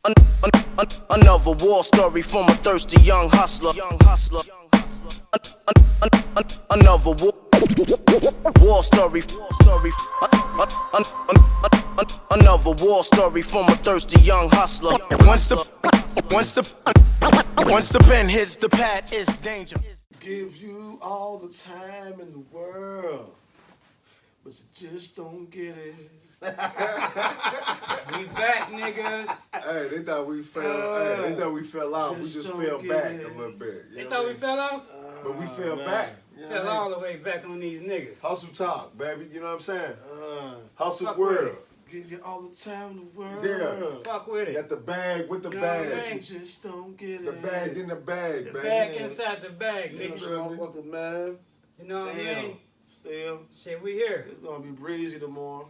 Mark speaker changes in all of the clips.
Speaker 1: Another war story from a thirsty young hustler. Another war story. Another war story from a thirsty young hustler.
Speaker 2: Once the pen hits the pad, it's danger.
Speaker 3: Give you all the time in the world, but you just don't get it.
Speaker 4: We back, niggas.
Speaker 5: Hey, they thought we fell off. We just fell back a little bit.
Speaker 4: They thought we fell off?
Speaker 5: But we fell back. You know
Speaker 4: Fell
Speaker 5: what I mean?
Speaker 4: all the way back on these niggas.
Speaker 5: Hustle talk, baby. You know what I'm saying? Hustle
Speaker 4: fuck
Speaker 5: world.
Speaker 4: with
Speaker 3: Give you all the time in the world.
Speaker 5: Yeah.
Speaker 4: Fuck with it.
Speaker 5: Got the bag with the
Speaker 4: You know what I
Speaker 5: bag.
Speaker 4: mean?
Speaker 3: You just don't get it.
Speaker 5: The bag in the bag,
Speaker 4: The
Speaker 5: baby.
Speaker 4: bag inside the bag,
Speaker 3: Nigga,
Speaker 4: nigga.
Speaker 3: motherfucker, man.
Speaker 4: You know what I mean?
Speaker 3: Still,
Speaker 4: Shit, we here.
Speaker 3: it's gonna be breezy tomorrow.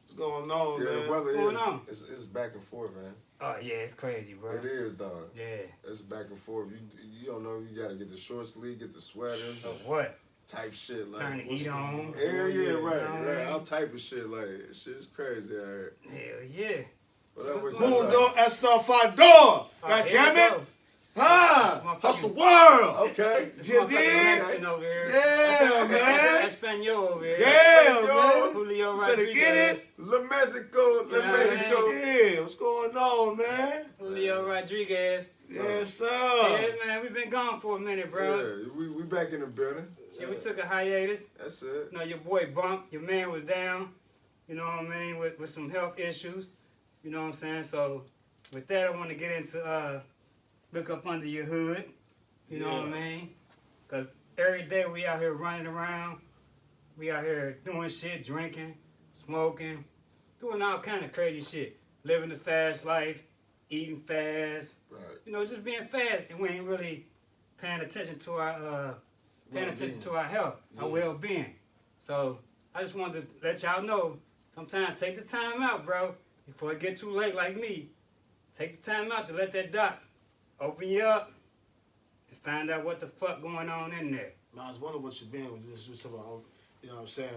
Speaker 3: What's going on,
Speaker 5: Yeah, the
Speaker 3: man?
Speaker 5: weather
Speaker 4: going on?
Speaker 5: it's back and forth, man.
Speaker 4: Oh, yeah, it's crazy, bro.
Speaker 5: It is, dog.
Speaker 4: Yeah.
Speaker 5: It's back and forth. You don't know. You gotta get the short sleeve, get the sweaters,
Speaker 4: So what?
Speaker 5: type shit like.
Speaker 4: Turn the heat on.
Speaker 5: Hell yeah, right,
Speaker 4: know what I
Speaker 5: right.
Speaker 4: mean?
Speaker 5: All type of shit like shit's crazy out here.
Speaker 4: Hell yeah.
Speaker 5: But that was
Speaker 3: Mundo Estafador! God damn it! Huh?
Speaker 4: Motherfucking-
Speaker 3: Hustle the world!
Speaker 5: Okay.
Speaker 3: You
Speaker 4: Motherfucking
Speaker 3: dig?
Speaker 4: Mexican over here.
Speaker 3: Yeah, man!
Speaker 4: Espanol over here.
Speaker 3: Yeah, man!
Speaker 4: Julio
Speaker 3: Better
Speaker 4: Rodriguez.
Speaker 3: get it!
Speaker 5: La Mexico, La
Speaker 4: Yeah,
Speaker 5: Mexico.
Speaker 3: Yeah, what's going on, man?
Speaker 4: Julio Rodriguez.
Speaker 3: Yes, sir.
Speaker 4: Yeah, man, we been gone for a minute, bro.
Speaker 5: Yeah, we back in the building.
Speaker 4: Shit, we took a hiatus.
Speaker 5: That's it.
Speaker 4: You know, your boy Bump, your man was down, you know what I mean, with some health issues. You know what I'm saying? So with that, I want to get into look up under your hood. You know what I mean? Because every day we out here running around. We out here doing shit, drinking, smoking, doing all kind of crazy shit. Living the fast life, eating fast.
Speaker 5: Right.
Speaker 4: You know, just being fast, and we ain't really paying attention to our health, our well-being. So I just wanted to let y'all know, sometimes take the time out, bro, before it get too late like me. Take the time out to let that doc open you up and find out what the fuck going on in there.
Speaker 3: I was wondering what you been when you was talking about, you know what I'm saying,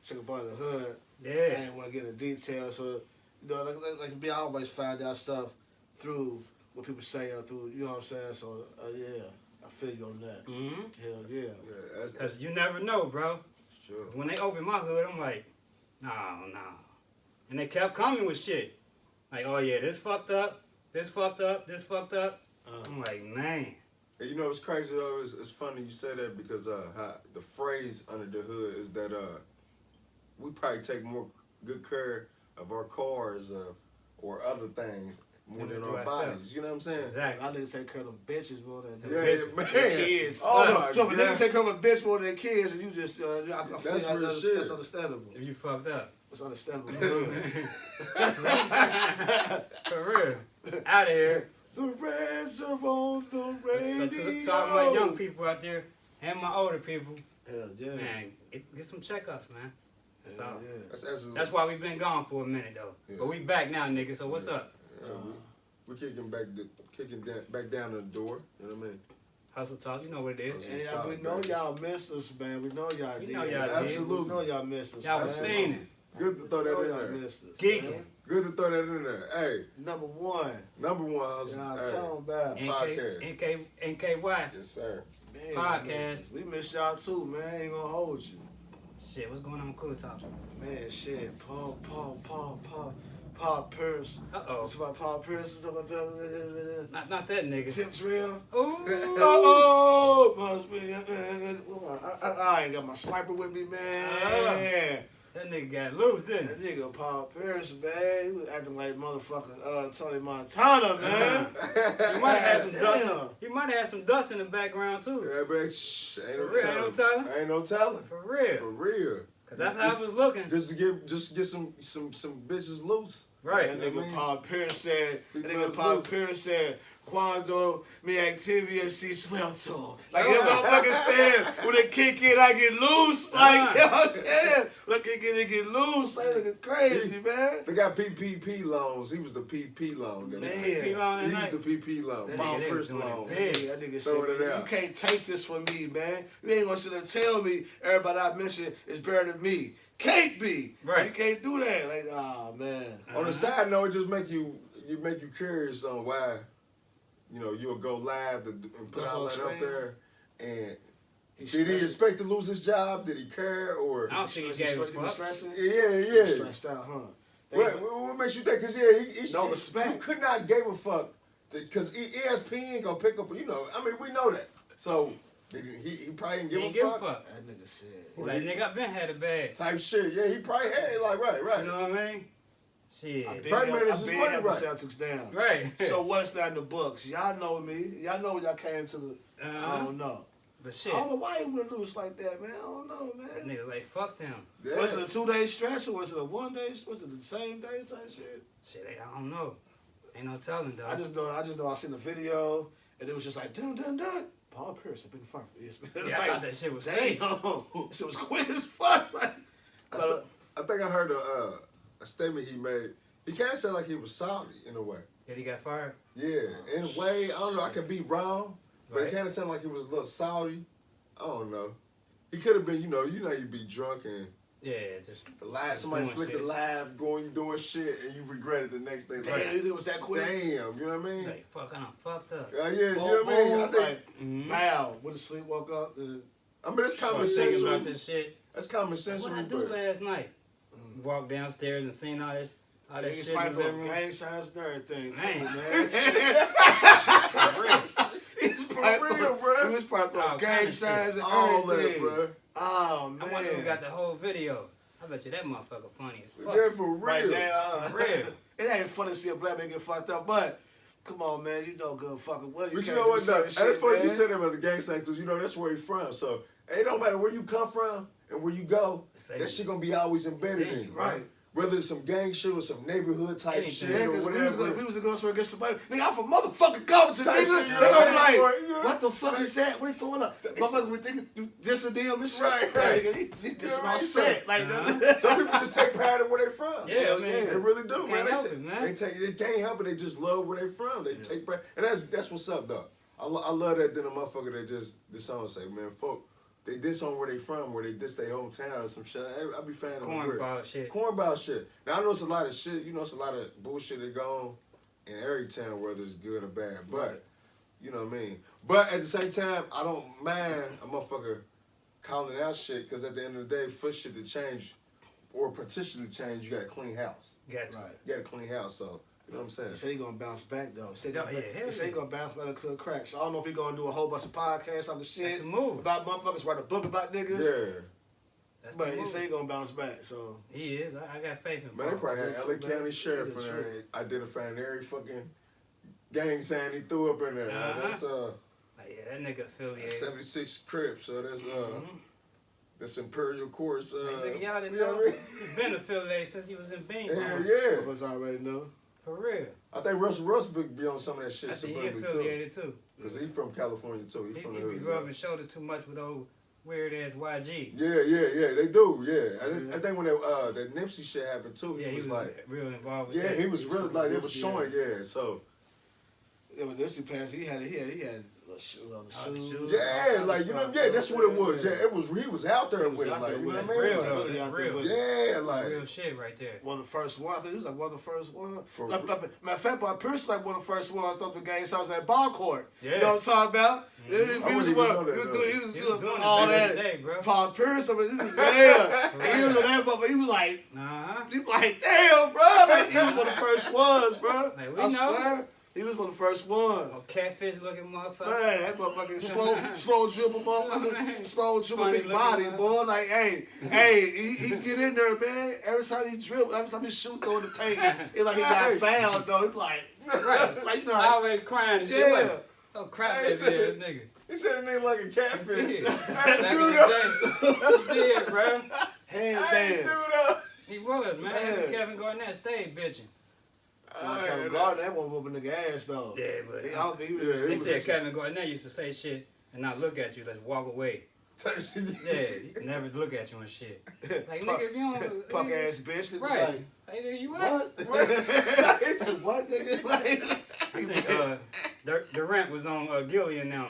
Speaker 3: check up under the hood. I
Speaker 4: Yeah.
Speaker 3: ain't want to get into details, so, you know, like me, I always find out stuff through what people say or through, you know what I'm saying, so, yeah, I feel you on that.
Speaker 4: Mm-hmm.
Speaker 3: Hell yeah.
Speaker 5: Yeah, that's
Speaker 4: Because you never know, bro.
Speaker 5: true.
Speaker 4: When they open my hood, I'm like, no. And they kept coming with shit. Like, oh yeah, this fucked up, this fucked up, this fucked up. I'm like, man.
Speaker 5: And you know what's crazy though? It's funny you say that because how the phrase under the hood is that we probably take more good care of our cars or other things more
Speaker 4: Than we
Speaker 5: than
Speaker 4: do
Speaker 5: our
Speaker 4: ourselves.
Speaker 5: bodies. You know what I'm saying?
Speaker 4: Exactly.
Speaker 3: I niggas take care of them bitches more than
Speaker 5: Yeah,
Speaker 4: bitches.
Speaker 5: man.
Speaker 3: their kids.
Speaker 5: Oh
Speaker 3: so,
Speaker 5: my
Speaker 3: so if a
Speaker 5: God.
Speaker 3: nigga take care of a bitch more than their kids, and you just, I feel
Speaker 5: That's
Speaker 3: like
Speaker 5: real
Speaker 3: that's
Speaker 5: shit.
Speaker 3: understandable.
Speaker 4: If you fucked up.
Speaker 3: It's understandable.
Speaker 4: For real. Out of here.
Speaker 3: The Reds are on the radio.
Speaker 4: So to all my young people out there and my older people,
Speaker 3: Hell yeah.
Speaker 4: man, get some checkups, man. That's all.
Speaker 3: Yeah.
Speaker 4: That's why we've been gone for a minute though.
Speaker 5: Yeah.
Speaker 4: But we back now, nigga. So what's up?
Speaker 5: We're kicking back down the door. You know what I mean?
Speaker 4: Hustle talk, you know what it is.
Speaker 3: Yeah, we know y'all missed us, man. We know y'all did.
Speaker 4: know y'all did.
Speaker 5: Absolutely.
Speaker 3: We know y'all missed us,
Speaker 4: Y'all
Speaker 3: man.
Speaker 4: was fiending,
Speaker 5: Good to throw
Speaker 3: We know
Speaker 5: that in
Speaker 3: y'all
Speaker 5: there.
Speaker 3: missed us.
Speaker 4: geeking.
Speaker 3: man.
Speaker 5: Good to throw that in there. Hey,
Speaker 3: Number one.
Speaker 5: number one hustle.
Speaker 3: Y'all
Speaker 5: Hey.
Speaker 3: talking about.
Speaker 5: Podcast.
Speaker 4: NKY.
Speaker 5: Yes, sir.
Speaker 3: Man,
Speaker 4: Podcast.
Speaker 3: We miss y'all too, man. Ain't gonna hold you.
Speaker 4: Shit, what's going on with Cool Talk?
Speaker 3: Man, shit. Paul Pierce.
Speaker 4: Uh-oh.
Speaker 3: What's about Paul Pierce? What's about
Speaker 4: Not that nigga.
Speaker 3: Tim Trill?
Speaker 4: Ooh.
Speaker 3: Oh, must be. I ain't got my swiper with me, man.
Speaker 4: That nigga got loose, didn't
Speaker 3: That nigga Paul Pierce, man, he was acting like motherfucking Tony Montana, man.
Speaker 4: he? He might have had some dust.
Speaker 3: Damn.
Speaker 4: He might have had some dust in the background too.
Speaker 5: Yeah, but shh, ain't no
Speaker 4: For real,
Speaker 5: telling.
Speaker 4: ain't no telling?
Speaker 5: Ain't no telling.
Speaker 4: For real.
Speaker 5: For real.
Speaker 4: Cause that's how I was looking.
Speaker 5: Just to get some bitches loose.
Speaker 4: Right.
Speaker 3: That nigga Paul Pierce said,
Speaker 5: People
Speaker 3: that nigga
Speaker 5: is
Speaker 3: Paul
Speaker 5: loose.
Speaker 3: Pierce said, Cuando mi activia si suelto. Like, you know what I'm fucking saying? When it kick in, I get loose. Like, you know what I'm saying? When I kick in, it get loose. Like, nigga crazy, man.
Speaker 5: They got PPP loans. He was the PP loan.
Speaker 3: Man.
Speaker 4: P on
Speaker 5: He
Speaker 4: that
Speaker 5: was
Speaker 4: night.
Speaker 5: the PP loan.
Speaker 3: That
Speaker 5: Paul
Speaker 3: nigga
Speaker 5: Pierce
Speaker 4: doing
Speaker 5: loan.
Speaker 4: it.
Speaker 3: That nigga
Speaker 5: Throw
Speaker 3: said,
Speaker 5: it
Speaker 3: man, you
Speaker 5: out.
Speaker 3: can't take this from me, man. You ain't gonna sit there and tell me everybody I mentioned is better than me. Can't be.
Speaker 4: Right.
Speaker 3: You can't do that. Like, ah, man.
Speaker 5: On the side note, it just make you you make you curious on why, you know, you'll go live and put
Speaker 3: That's
Speaker 5: all
Speaker 3: what
Speaker 5: that
Speaker 3: I'm
Speaker 5: up
Speaker 3: saying.
Speaker 5: there. And
Speaker 3: He's
Speaker 5: did he
Speaker 3: stressing.
Speaker 5: expect to lose his job? Did he care? Or
Speaker 4: I don't think he gave a fuck.
Speaker 3: Stressing?
Speaker 5: yeah.
Speaker 3: Stressed out, huh?
Speaker 5: What makes you think? Because he
Speaker 3: No respect.
Speaker 5: He could not give a fuck. Because ESPN ain't gonna pick up. You know, I mean, we know that. So he probably didn't
Speaker 4: He
Speaker 5: give
Speaker 4: ain't
Speaker 5: a
Speaker 4: give a
Speaker 5: fuck.
Speaker 4: fuck.
Speaker 3: That nigga said.
Speaker 4: He's like, nigga, I been had a bag.
Speaker 5: Type shit. Yeah, he probably had it. Like right.
Speaker 4: You know what I mean? Shit.
Speaker 3: I've
Speaker 5: Bird Man is his
Speaker 3: been
Speaker 5: money,
Speaker 3: having
Speaker 5: right?
Speaker 3: Celtics down.
Speaker 4: Right.
Speaker 3: So what's that in the books? Y'all know me. Y'all know when y'all came to the. I don't know.
Speaker 4: But
Speaker 3: I
Speaker 4: shit.
Speaker 3: don't know why you would lose like that, man. I don't know,
Speaker 4: That
Speaker 3: man.
Speaker 4: nigga like, fuck them.
Speaker 5: Yeah.
Speaker 3: Was it a 2-day stretch or was it a 1 day? Was it the same day type shit?
Speaker 4: Shit, I don't know. Ain't no telling, though.
Speaker 3: I just know I seen the video and it was just like dun. Paul Pierce had been fired for this.
Speaker 4: Yeah, I thought that shit was fake.
Speaker 3: Damn, that shit was quick as fuck. Like,
Speaker 5: I think I heard a statement he made. He kind of sounded like he was salty in a way.
Speaker 4: Did he got fired?
Speaker 5: Yeah, in a way, I don't know. I could be wrong, but
Speaker 4: Right.
Speaker 5: it kind of sounded like he was a little salty. I don't know. He could have been, you know, you be drunk and
Speaker 4: Yeah, just
Speaker 5: the live, somebody
Speaker 4: doing
Speaker 5: flicked the
Speaker 4: shit.
Speaker 5: live, you doing shit, and you regret it the next day.
Speaker 3: damn,
Speaker 5: Like,
Speaker 3: it was that quick.
Speaker 5: damn, you know what I mean?
Speaker 4: like, fuck, I done fucked up.
Speaker 5: Yeah, you know
Speaker 3: Boom,
Speaker 5: what I mean? I
Speaker 3: boom,
Speaker 5: think,
Speaker 3: like,
Speaker 4: Mhm.
Speaker 3: wow, went to sleep, woke up.
Speaker 5: it's common
Speaker 4: Start
Speaker 5: sense.
Speaker 4: thinking about this shit.
Speaker 5: That's common sense.
Speaker 4: What I do last night? Walked downstairs and seen all that
Speaker 3: Niggas
Speaker 4: shit in
Speaker 3: probably
Speaker 4: the
Speaker 3: throwing
Speaker 4: living room.
Speaker 3: gang signs and everything, too,
Speaker 4: Man.
Speaker 3: man.
Speaker 4: For real.
Speaker 3: He's
Speaker 5: For real, bro.
Speaker 3: He was probably throwing
Speaker 4: All
Speaker 3: gang
Speaker 4: kinda
Speaker 3: signs and
Speaker 5: All that,
Speaker 3: everything.
Speaker 5: bro.
Speaker 3: Oh, man.
Speaker 4: I wonder who got the whole video. I bet you that motherfucker funny as fuck.
Speaker 5: Yeah, for real.
Speaker 3: Right now,
Speaker 4: For real.
Speaker 3: it ain't funny to see a black man get fucked up, but come on, man, you know good fucking well.
Speaker 5: But you
Speaker 3: can't
Speaker 5: know
Speaker 3: do
Speaker 5: what, though?
Speaker 3: certain
Speaker 5: And that's
Speaker 3: shit,
Speaker 5: funny
Speaker 3: man.
Speaker 5: you said that about the gang sign, because you know that's where he from. So it don't matter where you come from and where you go,
Speaker 4: Same.
Speaker 5: that shit gonna be always embedded
Speaker 4: Same,
Speaker 5: in you,
Speaker 3: right.
Speaker 5: Whether it's some gang shit or some neighborhood type
Speaker 4: Anything.
Speaker 5: shit
Speaker 3: Yeah,
Speaker 5: or
Speaker 3: because
Speaker 5: whatever.
Speaker 3: if we was to go somewhere against somebody, nigga, I'm from motherfucking Compton,
Speaker 5: Type
Speaker 3: nigga.
Speaker 5: shit,
Speaker 3: They gonna be
Speaker 5: right,
Speaker 3: like,
Speaker 5: yeah.
Speaker 3: what the fuck is that? What is going on? Motherfuckers would think you dissing them and shit.
Speaker 5: Right,
Speaker 3: That
Speaker 5: right.
Speaker 3: nigga, he dissing
Speaker 5: You know
Speaker 3: all
Speaker 5: what I'm
Speaker 3: set.
Speaker 5: saying?
Speaker 3: Like,
Speaker 4: Uh-huh.
Speaker 5: Some people just take pride in where they from.
Speaker 4: Yeah, I mean,
Speaker 5: They really do,
Speaker 4: you
Speaker 5: man.
Speaker 4: can't help it, man.
Speaker 5: They can't help it. They just love where they from. They take pride, and that's what's up, though. I love that. Then a motherfucker that just disown say, man, folk, they disown where they from, where they diss their hometown or some shit. I be fan of
Speaker 4: Cornball shit.
Speaker 5: Cornball shit. Now I know it's a lot of shit. You know, it's a lot of bullshit that go on in every town, whether it's good or bad. But
Speaker 3: Right.
Speaker 5: you know what I mean. But at the same time, I don't mind a motherfucker calling out shit, because at the end of the day, for shit to change or potentially change, you got a clean house.
Speaker 4: Got to.
Speaker 3: Right.
Speaker 5: You got a clean house, so you know what I'm saying.
Speaker 3: He said he gonna bounce back though. He said
Speaker 4: Oh, yeah, hell
Speaker 3: he said he
Speaker 4: yeah.
Speaker 3: gonna bounce back to the crack. So I don't know if he gonna do a whole bunch of podcasts on the shit
Speaker 4: That's the move.
Speaker 3: about motherfuckers, write a book about niggas.
Speaker 5: Yeah,
Speaker 4: That's the
Speaker 3: But he
Speaker 4: move.
Speaker 3: said he gonna bounce back. So
Speaker 4: He is. I got faith in
Speaker 5: man, they
Speaker 4: Paul.
Speaker 5: probably had
Speaker 3: That's
Speaker 5: LA
Speaker 3: man.
Speaker 5: County Sheriff
Speaker 3: That's
Speaker 5: in there
Speaker 3: true.
Speaker 5: identifying every fucking gang sign he threw up in there.
Speaker 4: Uh-huh.
Speaker 5: That's
Speaker 4: Like, yeah, that nigga affiliated.
Speaker 5: 76 Crips, so that's
Speaker 4: Mhm.
Speaker 5: that's Imperial Course.
Speaker 4: Like, nigga, y'all didn't
Speaker 5: you know
Speaker 4: know.
Speaker 5: what I mean?
Speaker 4: He been affiliated since he was in Bean
Speaker 5: Hell
Speaker 4: Town.
Speaker 5: yeah.
Speaker 3: of us already know.
Speaker 4: For real.
Speaker 5: I think Russell Westbrook be on some of that shit
Speaker 4: I think he
Speaker 5: subliminally too.
Speaker 4: affiliated too.
Speaker 5: Because he from California too. He
Speaker 4: He
Speaker 5: from the
Speaker 4: be
Speaker 5: hood.
Speaker 4: rubbing shoulders too much with old weird ass YG.
Speaker 5: Yeah, they do, yeah. I
Speaker 3: Yeah.
Speaker 5: think when that Nipsey shit happened too,
Speaker 4: Yeah,
Speaker 5: he was like,
Speaker 4: real involved with
Speaker 5: yeah,
Speaker 4: that.
Speaker 5: he was really like, it was
Speaker 3: Nipsey,
Speaker 5: showing, yeah, so.
Speaker 3: Yeah, when this passed, he had shoes.
Speaker 4: shoes.
Speaker 5: Yeah, like, you know, yeah, that's what it was. Yeah, he was out there
Speaker 3: He was
Speaker 5: with it,
Speaker 3: out
Speaker 5: like,
Speaker 3: there
Speaker 5: you know
Speaker 3: with
Speaker 5: what I
Speaker 3: it.
Speaker 5: mean?
Speaker 4: Real,
Speaker 5: Like,
Speaker 4: though.
Speaker 3: Really out there
Speaker 4: Real.
Speaker 3: with it.
Speaker 5: yeah,
Speaker 4: Some
Speaker 5: like,
Speaker 4: real shit right there.
Speaker 3: One of the first ones. I think he was like one of the first ones.
Speaker 5: For-
Speaker 3: Matter of fact, Bob Pierce was like one of the first ones thought the gang signs in that ball court.
Speaker 4: Yeah.
Speaker 3: You know what I'm talking about? He
Speaker 5: I
Speaker 3: was
Speaker 5: wouldn't
Speaker 3: what?
Speaker 5: even know that,
Speaker 3: He was
Speaker 4: He was
Speaker 3: doing
Speaker 4: doing
Speaker 3: all
Speaker 4: it back
Speaker 3: that.
Speaker 4: in the day, bro.
Speaker 3: Paul Pierce, I mean, he was there. And he was on that motherfucker. He was like,
Speaker 4: Uh-huh.
Speaker 3: damn, bro. Like, he was one of the first ones, bro.
Speaker 4: Like, we
Speaker 3: I
Speaker 4: know.
Speaker 3: swear. He was one of the first ones.
Speaker 4: Oh, catfish looking motherfucker.
Speaker 3: Man, that motherfucking slow dribble motherfucker, slow dribble
Speaker 4: Funny
Speaker 3: big
Speaker 4: looking
Speaker 3: body,
Speaker 4: motherfucker.
Speaker 3: boy. Like, he get in there, man. Every time he dribble, every time he shoot, throw in the paint, it's like he got fouled, though. He like,
Speaker 4: Right.
Speaker 3: like, you know,
Speaker 4: Always crying and shit.
Speaker 3: yeah.
Speaker 4: Like, oh, crap,
Speaker 5: Hey,
Speaker 4: that
Speaker 5: said-
Speaker 4: ass nigga.
Speaker 5: he said a name like a catfish.
Speaker 4: Yeah.
Speaker 5: Hey,
Speaker 4: Back in
Speaker 5: dude,
Speaker 4: the day, he did, bro.
Speaker 3: Hands
Speaker 5: hey,
Speaker 3: down.
Speaker 5: dude,
Speaker 4: He was, man.
Speaker 3: Man.
Speaker 4: Kevin Garnett stayed bitching.
Speaker 3: Kevin Gardner, that one whooping nigga ass, though.
Speaker 4: Yeah, but
Speaker 3: I don't think he was.
Speaker 5: Yeah,
Speaker 4: they
Speaker 5: he
Speaker 4: said Kevin Garnett used to say shit and not look at you, just walk away. Yeah, he never look at you and shit. Like, nigga, if you don't...
Speaker 3: Punk ass bitch. Nigga,
Speaker 4: Right.
Speaker 3: Like,
Speaker 4: Hey, nigga, you what?
Speaker 3: what? What, nigga? Like,
Speaker 4: I think Durant was on Gillian now,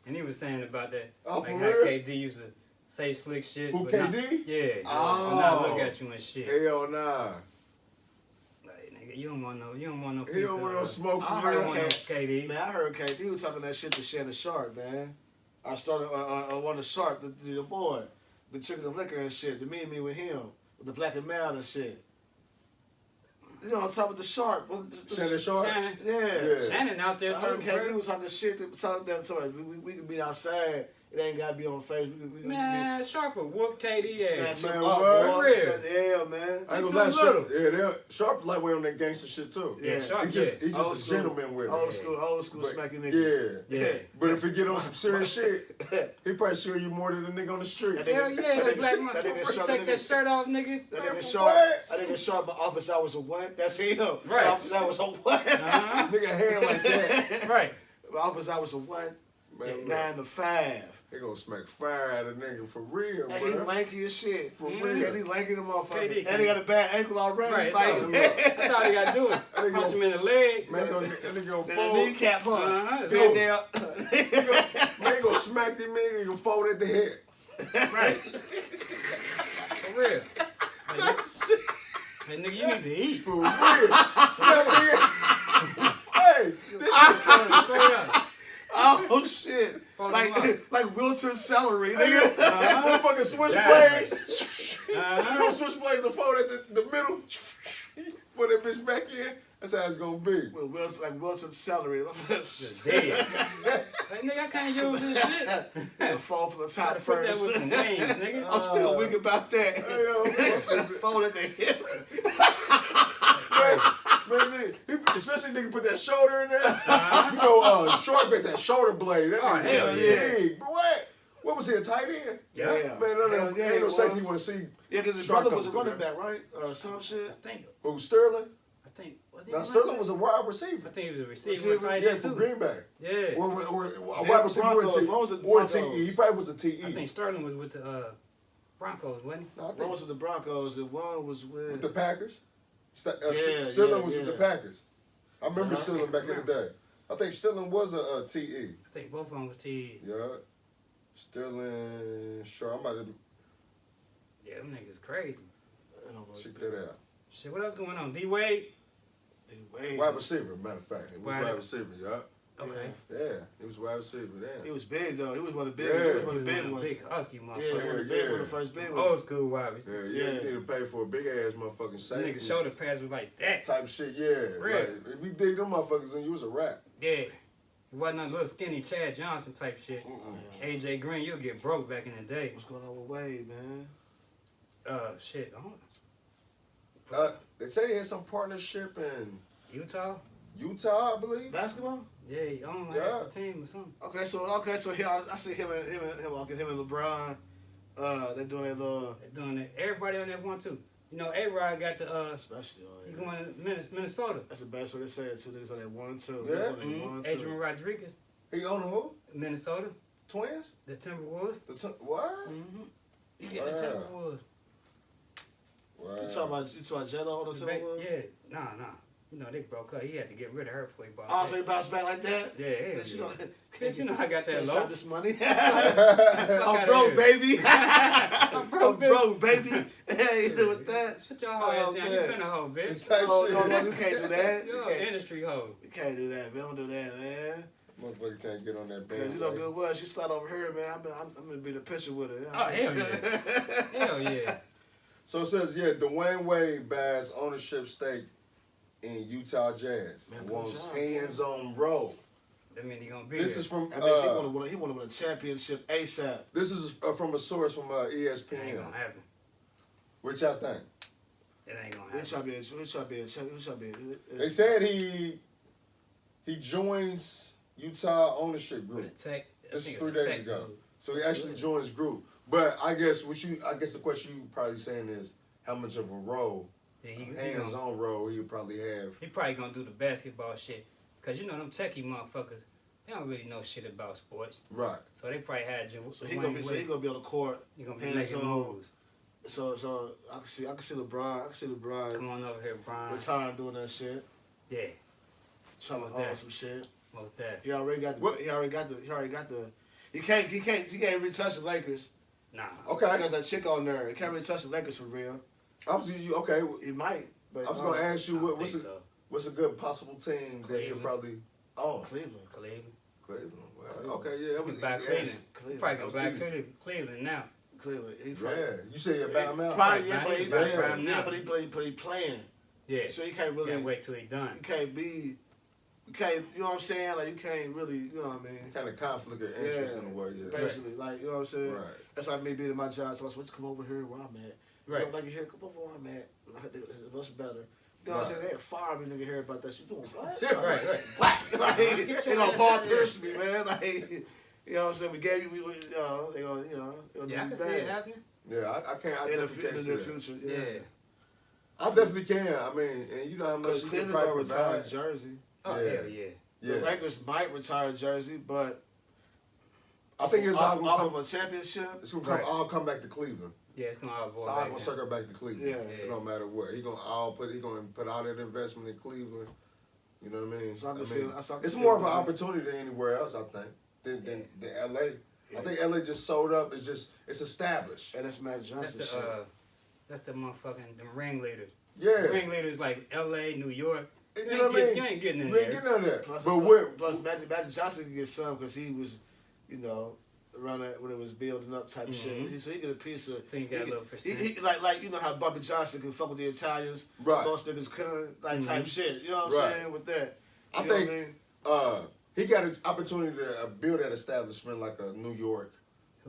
Speaker 4: and he was saying about that.
Speaker 5: Oh,
Speaker 4: like
Speaker 5: for
Speaker 4: how
Speaker 5: real?
Speaker 4: KD used to say slick shit.
Speaker 5: Who,
Speaker 4: but not-
Speaker 5: KD?
Speaker 4: yeah.
Speaker 5: Oh.
Speaker 4: But not look at you and shit.
Speaker 5: Hell nah.
Speaker 4: Like, nigga, you don't want no piece
Speaker 5: He don't want no smoke
Speaker 3: I
Speaker 5: from
Speaker 3: heard
Speaker 5: real.
Speaker 4: don't want no KD.
Speaker 3: Man, I heard KD was talking that shit to Shannon Sharp, man. I started on the Sharp, the boy, been drinking the liquor and shit. The me with him, with the black and mild and shit. You know, on top of the Sharp.
Speaker 5: Shannon Sharp?
Speaker 4: Shannon.
Speaker 3: Yeah.
Speaker 4: Shannon out there
Speaker 3: I heard
Speaker 4: too,
Speaker 3: KD
Speaker 4: bro.
Speaker 3: was talking shit. Talking that somebody we can be outside. It ain't gotta be on Facebook. We
Speaker 4: Man, Sharper whoop KD ass.
Speaker 3: snatch
Speaker 5: Man,
Speaker 3: him up,
Speaker 5: what?
Speaker 3: boy.
Speaker 4: Real.
Speaker 3: Yeah, man.
Speaker 5: I ain't
Speaker 4: He
Speaker 5: gonna lie,
Speaker 4: too
Speaker 5: Sharp. Yeah, Sharp lightweight on that gangster shit too.
Speaker 4: Yeah, Sharp,
Speaker 5: He just
Speaker 3: Old
Speaker 5: a
Speaker 3: school.
Speaker 5: gentleman with it.
Speaker 3: Old school
Speaker 5: But-
Speaker 3: smacking nigga.
Speaker 5: Yeah.
Speaker 4: Yeah.
Speaker 5: But if he get on some serious shit, he probably sure you more than a nigga on the street.
Speaker 3: That
Speaker 4: Hell yeah, that black
Speaker 3: that nigga
Speaker 4: motherfucker.
Speaker 3: Sharp,
Speaker 4: Take that shirt off, nigga.
Speaker 3: That nigga
Speaker 5: for
Speaker 3: Sharp.
Speaker 5: what?
Speaker 3: That nigga Sharp. My office hours of what? That's him.
Speaker 4: Right.
Speaker 3: My office hours of what?
Speaker 4: Uh-huh.
Speaker 5: Nigga hand like that.
Speaker 4: Right.
Speaker 3: My office hours of what?
Speaker 5: Man,
Speaker 3: 9 to 5.
Speaker 5: they gonna smack fire at a nigga for real,
Speaker 3: And he
Speaker 5: bro.
Speaker 3: lanky as shit.
Speaker 5: For
Speaker 4: Mhm.
Speaker 5: real.
Speaker 3: Yeah, he lanky the motherfucker.
Speaker 4: KD,
Speaker 3: And he got a bad ankle already.
Speaker 4: Right.
Speaker 3: Like,
Speaker 4: That's all you gotta do is
Speaker 5: nigga
Speaker 4: punch
Speaker 5: go-
Speaker 4: him in the leg.
Speaker 5: Man, that nigga gonna
Speaker 3: the
Speaker 5: fold.
Speaker 3: kneecap, huh?
Speaker 4: Uh-huh.
Speaker 3: Bend down.
Speaker 5: Man gonna smack that nigga and gonna fold at the head.
Speaker 4: Right. For real. Hey, nigga, you need to eat.
Speaker 5: For real. That nigga. Hey, this shit.
Speaker 4: Straight up.
Speaker 3: Oh shit!
Speaker 4: Fold him
Speaker 3: Like Wilton celery, nigga.
Speaker 5: Motherfucking switchblades. You know switchblades are fold at the middle. Put that bitch back in. That's how it's gonna be.
Speaker 3: Well, Wilton celery.
Speaker 4: Just dead. Like, nigga, I can't use this shit.
Speaker 3: Fall from the top
Speaker 4: Gotta put that
Speaker 3: first.
Speaker 4: with some wings, nigga.
Speaker 3: I'm still weak about that.
Speaker 5: Hey, yo,
Speaker 3: Fold at the hip.
Speaker 5: man, especially nigga put that shoulder in there. You know, Sharp at that shoulder blade. That
Speaker 4: Oh,
Speaker 5: nigga
Speaker 4: hell
Speaker 5: big. But what was he, a tight end?
Speaker 4: Yeah.
Speaker 5: Man,
Speaker 3: Hell yeah,
Speaker 5: ain't no
Speaker 3: it
Speaker 5: safety
Speaker 3: was.
Speaker 5: you want to see.
Speaker 3: Yeah, because his
Speaker 5: Sharp
Speaker 3: brother was a
Speaker 5: comes
Speaker 3: running
Speaker 5: through
Speaker 3: back, right? Or some shit.
Speaker 5: Who, Sterling?
Speaker 4: Was he
Speaker 5: Now,
Speaker 4: running
Speaker 5: Sterling
Speaker 4: back?
Speaker 5: was a wide receiver.
Speaker 4: I think he was a receiver. Tight
Speaker 5: Yeah,
Speaker 4: end,
Speaker 5: from
Speaker 4: too.
Speaker 5: Green Bay.
Speaker 4: Yeah.
Speaker 5: Or a
Speaker 3: Yeah,
Speaker 5: wide receiver or
Speaker 3: Broncos. What was it,
Speaker 5: or a
Speaker 3: Broncos?
Speaker 5: TE. He probably was a TE.
Speaker 4: I think Sterling was with the Broncos, wasn't he?
Speaker 5: No, I
Speaker 3: One
Speaker 5: think
Speaker 3: was with the Broncos and one was with.
Speaker 5: with the Packers.
Speaker 3: Yeah,
Speaker 5: Sterling was with
Speaker 3: yeah.
Speaker 5: the Packers. I remember
Speaker 3: Yeah.
Speaker 5: Sterling back in the day. I think Sterling was a TE.
Speaker 4: I think both of them was T.
Speaker 5: Yeah. Sterling, sure. I'm about to
Speaker 4: Yeah, them niggas crazy.
Speaker 5: check that out.
Speaker 4: Shit, what else going on? D Wade?
Speaker 5: Wide receiver, matter of fact. It was
Speaker 4: Wide-
Speaker 5: wide receiver, yeah.
Speaker 4: Okay.
Speaker 5: Yeah, it was wide receiver
Speaker 3: He
Speaker 5: then.
Speaker 3: was big though. He was one of the big.
Speaker 5: Yeah.
Speaker 3: He was one
Speaker 4: He
Speaker 3: of the
Speaker 4: was
Speaker 3: big
Speaker 4: one of
Speaker 3: ones.
Speaker 4: the big husky
Speaker 3: Yeah,
Speaker 4: motherfucker.
Speaker 3: one of the big, one of the first big ones.
Speaker 4: Old school wide
Speaker 5: Yeah,
Speaker 4: receiver.
Speaker 5: yeah.
Speaker 3: Yeah.
Speaker 5: You need to pay for a big ass motherfucking
Speaker 4: Nigga
Speaker 5: safety.
Speaker 4: shoulder pads was like that.
Speaker 5: Type shit, yeah.
Speaker 4: Real.
Speaker 5: Like, if we dig them motherfuckers and you was a rat.
Speaker 4: Yeah. It wasn't a little skinny Chad Johnson type shit. AJ Green, you'll get broke back in the day.
Speaker 3: What's going on with Wade, man?
Speaker 4: Shit. I don't-
Speaker 5: They say they had some partnership in
Speaker 4: Utah?
Speaker 5: Utah, I believe.
Speaker 3: Basketball?
Speaker 4: Yeah, he owned
Speaker 5: Yeah.
Speaker 4: like a team or something.
Speaker 3: So here I see him and LeBron. They're doing their little.
Speaker 4: They're doing it. Everybody on that one too. You know, A-Rod got the
Speaker 3: Especially
Speaker 4: he
Speaker 3: on
Speaker 4: going to Minnesota.
Speaker 3: That's the best way to say it. Two niggas on that 1-2.
Speaker 5: Yeah.
Speaker 3: Niggas on that 1-2.
Speaker 4: Adrian Rodriguez,
Speaker 5: He owned who?
Speaker 4: Minnesota.
Speaker 5: Twins?
Speaker 4: The Timberwolves.
Speaker 5: What?
Speaker 4: Mm-hmm. He get the
Speaker 5: Wow.
Speaker 4: Timberwolves.
Speaker 5: Wow.
Speaker 3: You talking about J-Lo on the Timberwolves?
Speaker 4: Yeah, nah. You know, they broke up. He had to get rid of her before he bought
Speaker 3: Oh,
Speaker 4: that.
Speaker 3: so he bounced back like that?
Speaker 4: Yeah, hell
Speaker 3: Bitch,
Speaker 4: yeah. Bitch, you know I got that
Speaker 3: Can't
Speaker 4: low.
Speaker 3: stop this money.
Speaker 4: outta
Speaker 3: I'm broke,
Speaker 4: here.
Speaker 3: baby.
Speaker 4: I'm broke, bitch.
Speaker 3: broke, baby. Hey, you know with that?
Speaker 4: Shut your hoe ass
Speaker 3: Oh,
Speaker 4: down.
Speaker 3: man.
Speaker 4: You been a hoe, bitch.
Speaker 5: Type
Speaker 3: Oh,
Speaker 5: shit.
Speaker 3: no, you can't do that. You
Speaker 4: You're an
Speaker 3: can't,
Speaker 4: industry hoe.
Speaker 3: you can't do that, man. Don't do that, man.
Speaker 5: Motherfucker trying to get on that band.
Speaker 3: Because you know good well, she slide over here, man. I'm going to be the picture with her.
Speaker 4: Oh, hell yeah. Hell yeah.
Speaker 5: So it says, yeah, Dwayne Wade buys ownership stake in Utah Jazz.
Speaker 3: Man, good
Speaker 5: Wants
Speaker 3: job,
Speaker 5: hands-on role.
Speaker 4: That mean he gonna be
Speaker 5: This
Speaker 4: there.
Speaker 5: is from
Speaker 3: I mean, he want to win a championship ASAP.
Speaker 5: this is from a source from
Speaker 4: It ain't
Speaker 5: ESPN.
Speaker 4: gonna happen.
Speaker 5: What y'all think?
Speaker 4: It ain't gonna
Speaker 3: He
Speaker 4: happen.
Speaker 3: try to be
Speaker 5: They said he joins Utah ownership
Speaker 4: With
Speaker 5: group.
Speaker 4: a tech. I
Speaker 5: This is
Speaker 4: think
Speaker 5: 3
Speaker 4: it's a
Speaker 5: days
Speaker 4: tech
Speaker 5: ago.
Speaker 4: dude.
Speaker 5: So he actually joins group. But I guess the question you probably saying is how much of a role,
Speaker 4: Yeah, he
Speaker 5: hands-on role, he would probably have.
Speaker 4: He probably gonna do the basketball shit. Cause you know them techie motherfuckers, they don't really know shit about sports.
Speaker 5: Right.
Speaker 4: So they probably had
Speaker 3: So he gonna be on the court.
Speaker 4: He gonna be
Speaker 3: hands
Speaker 4: making
Speaker 3: on.
Speaker 4: moves.
Speaker 3: So I can see LeBron. I can see LeBron
Speaker 4: Come on over here, Brian.
Speaker 3: retiring doing that shit.
Speaker 4: Yeah,
Speaker 3: Trying to
Speaker 4: Most
Speaker 3: hold
Speaker 4: that.
Speaker 3: some shit.
Speaker 4: most that.
Speaker 3: He already got the.
Speaker 5: What?
Speaker 3: He already got the. He can't retouch the Lakers
Speaker 4: Nah.
Speaker 5: Okay.
Speaker 3: because that chick on there. He can't retouch the Lakers for real.
Speaker 5: Okay.
Speaker 3: He might, but
Speaker 5: I was gonna ask you
Speaker 4: I don't
Speaker 5: what's
Speaker 4: think
Speaker 5: it.
Speaker 4: so.
Speaker 5: What's a good possible team that he'll
Speaker 4: Cleveland.
Speaker 5: probably own?
Speaker 3: Cleveland.
Speaker 4: Cleveland.
Speaker 5: Well, okay, yeah, that was
Speaker 4: Buy
Speaker 5: easy
Speaker 4: Cleveland.
Speaker 5: answer.
Speaker 4: You probably
Speaker 5: That was
Speaker 4: gonna buy
Speaker 5: easy.
Speaker 4: Cleveland now.
Speaker 3: Cleveland. He
Speaker 5: Yeah,
Speaker 3: probably,
Speaker 5: you say you buy him out?
Speaker 3: Probably, yeah,
Speaker 4: Right,
Speaker 3: but he,
Speaker 4: right,
Speaker 3: yeah,
Speaker 4: right now.
Speaker 3: but he playing.
Speaker 4: Yeah.
Speaker 3: So you can't really,
Speaker 4: Can't wait till he done.
Speaker 3: you can't be, you can't, you know what I'm saying? Like you can't really, you know what I mean?
Speaker 5: Kind of conflict of interest in a way. Yeah.
Speaker 3: Basically, like you know what I'm saying.
Speaker 5: Right.
Speaker 3: That's like me being at my job. So I was supposed to come over here where I'm at. You
Speaker 4: Right.
Speaker 3: don't like it here? Come over where I'm at. I think it's much better. You know what I'm
Speaker 5: Right.
Speaker 3: saying? They fire me, nigga, here about that shit. You doing what?
Speaker 4: Right, right.
Speaker 3: Black. Like,
Speaker 4: Get
Speaker 3: they
Speaker 4: your
Speaker 3: gonna
Speaker 4: ass
Speaker 3: Paul
Speaker 4: out of here.
Speaker 3: Pierce me, man. Like, you know what I'm saying? We gave you, they gonna, they'll
Speaker 4: Yeah, I
Speaker 3: do
Speaker 4: can
Speaker 3: me
Speaker 4: see it
Speaker 3: bad.
Speaker 4: happening.
Speaker 5: Yeah, I can't. I
Speaker 3: In the,
Speaker 5: definitely can't
Speaker 3: in
Speaker 5: see
Speaker 3: the
Speaker 5: that.
Speaker 3: future,
Speaker 4: Yeah.
Speaker 3: yeah.
Speaker 5: I definitely can. I mean, and you know how much
Speaker 3: Because
Speaker 5: you can
Speaker 3: Cleveland
Speaker 5: probably
Speaker 3: gonna retire
Speaker 5: provide.
Speaker 3: Jersey.
Speaker 4: Oh
Speaker 5: Yeah.
Speaker 4: hell yeah.
Speaker 5: Yeah,
Speaker 3: The Lakers might retire Jersey, but
Speaker 5: I think it's all
Speaker 3: off
Speaker 5: gonna
Speaker 3: of
Speaker 5: come.
Speaker 3: a championship.
Speaker 5: It's gonna
Speaker 4: Right.
Speaker 5: all come back to Cleveland.
Speaker 4: Yeah, it's gonna all boil
Speaker 5: It's all
Speaker 4: back
Speaker 5: gonna
Speaker 4: down.
Speaker 5: circle back to Cleveland.
Speaker 3: Yeah.
Speaker 5: It don't matter what. He gonna put all that investment in Cleveland. You know what I mean?
Speaker 3: So I can
Speaker 5: I
Speaker 3: see-
Speaker 5: mean,
Speaker 3: so I can
Speaker 5: it's
Speaker 3: see
Speaker 5: more of an
Speaker 3: it.
Speaker 5: opportunity than anywhere else. I think than LA. I think LA just sold up. It's established.
Speaker 3: And that's Matt
Speaker 4: That's
Speaker 3: Johnson
Speaker 4: the
Speaker 3: shit.
Speaker 4: that's the motherfucking the ringleaders.
Speaker 5: Yeah.
Speaker 4: The ringleaders like L.A., New York.
Speaker 5: You
Speaker 4: You
Speaker 5: know
Speaker 4: ain't,
Speaker 5: what I mean?
Speaker 4: you ain't getting in
Speaker 5: You ain't
Speaker 4: there.
Speaker 5: getting none of that.
Speaker 3: Plus,
Speaker 5: But what?
Speaker 3: plus Magic Johnson can get some because he was, you know, around that when it was building up type
Speaker 4: Mhm.
Speaker 3: shit. So he get a piece of.
Speaker 4: Think he got a little percent.
Speaker 3: He, like you know how Bobby Johnson can fuck with the Italians,
Speaker 5: Right.
Speaker 3: most niggas couldn't, like type
Speaker 4: Mhm.
Speaker 3: shit. You know what I'm
Speaker 5: Right.
Speaker 3: saying with that?
Speaker 5: I
Speaker 3: You know
Speaker 5: think
Speaker 3: what I mean?
Speaker 5: he got an opportunity to build that establishment like a New York,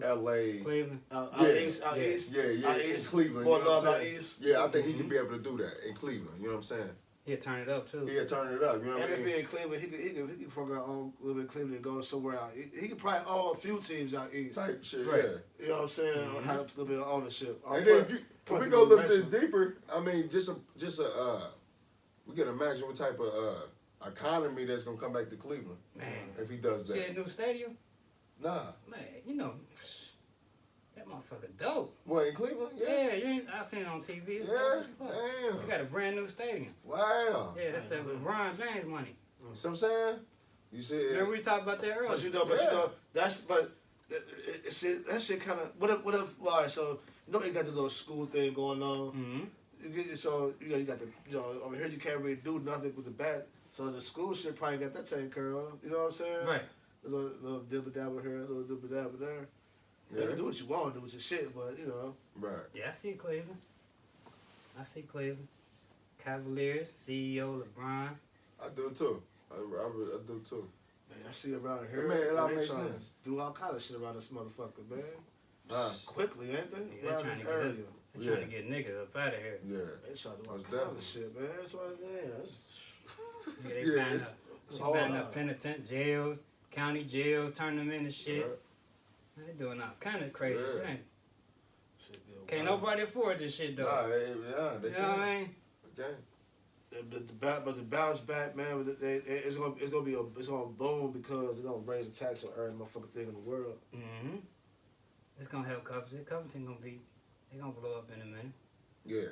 Speaker 5: LA.
Speaker 4: Cleveland.
Speaker 3: Out
Speaker 5: Yeah.
Speaker 3: east, out
Speaker 4: Yeah.
Speaker 3: east,
Speaker 5: Yeah, yeah,
Speaker 3: out
Speaker 5: in
Speaker 3: east.
Speaker 5: Cleveland.
Speaker 3: More
Speaker 5: you know what
Speaker 3: love
Speaker 5: I'm
Speaker 3: out
Speaker 5: saying?
Speaker 3: east.
Speaker 5: Yeah, I think he can be able to do that in Cleveland. You know what I'm saying?
Speaker 4: He'll turn it up too.
Speaker 5: He'll turn it up. You know what
Speaker 3: And
Speaker 5: I
Speaker 3: if he
Speaker 5: mean?
Speaker 3: in Cleveland, he could fucking own a little bit of Cleveland and go somewhere out. He could probably own a few teams out east.
Speaker 5: Type shit.
Speaker 4: Right.
Speaker 5: Yeah.
Speaker 3: You know what I'm saying?
Speaker 4: Mhm.
Speaker 3: Have a little bit of ownership.
Speaker 5: And then if we go a little bit deeper, I mean, we can imagine what type of economy that's gonna come back to Cleveland
Speaker 4: Man.
Speaker 5: if he does
Speaker 4: See that
Speaker 5: that.
Speaker 4: new stadium?
Speaker 5: Nah.
Speaker 4: Man, you know, that motherfucker dope.
Speaker 5: What, in Cleveland?
Speaker 4: Yeah, you ain't, I seen it on TV. It's dope
Speaker 5: Yeah.
Speaker 4: as fuck.
Speaker 5: Damn.
Speaker 4: They got a brand new stadium.
Speaker 5: Wow.
Speaker 4: Yeah, that's the LeBron James money.
Speaker 5: See what I'm saying? You see
Speaker 4: Remember we talked about that earlier?
Speaker 3: But you know, that shit kind of. What if? All right, so you know you got the little school thing going on.
Speaker 4: Mm-hmm.
Speaker 3: So you got the over here you can't really do nothing with the bat. So the school shit probably got that taken care of. You know what I'm saying?
Speaker 4: Right.
Speaker 3: A little dibble dabble here, a little dibble dabble there. You
Speaker 5: Yeah.
Speaker 3: can do what you want to do with your shit, but you know.
Speaker 5: Right.
Speaker 4: Yeah, I see Cleveland. I see Cleveland. Cavaliers, CEO LeBron.
Speaker 5: I do too. I do too.
Speaker 3: Man, I see around here.
Speaker 5: Man, it all
Speaker 3: they
Speaker 5: makes
Speaker 3: trying to
Speaker 5: sense.
Speaker 3: do all kind of shit around this motherfucker, man.
Speaker 5: Quickly,
Speaker 3: Quickly, ain't they?
Speaker 4: Yeah, they
Speaker 3: Around
Speaker 4: trying
Speaker 3: this
Speaker 4: to get
Speaker 3: area.
Speaker 4: up. They trying to get niggas up out of here.
Speaker 5: Yeah.
Speaker 3: They trying to do all
Speaker 5: Most
Speaker 3: kind of
Speaker 5: definitely.
Speaker 3: shit, man. That's what I'm saying.
Speaker 4: Yeah, they
Speaker 5: Yeah,
Speaker 4: buying
Speaker 5: it's
Speaker 4: up.
Speaker 3: It's
Speaker 4: They
Speaker 3: hard.
Speaker 4: buying up penitent jails, county jails, turn them into shit.
Speaker 5: Right.
Speaker 4: They doing all kind of crazy
Speaker 5: Yeah.
Speaker 4: shit. Ain't
Speaker 3: Shit, dude,
Speaker 4: Can't
Speaker 3: wow.
Speaker 4: nobody afford this shit though.
Speaker 5: Nah, they
Speaker 4: you know what I mean?
Speaker 5: Okay.
Speaker 3: But the bounce back, man, it's gonna boom because they're gonna raise the tax on every motherfucking thing in the world.
Speaker 4: Mm-hmm. It's gonna help Covington. Covington gonna be, they gonna blow up in a minute.
Speaker 5: Yeah.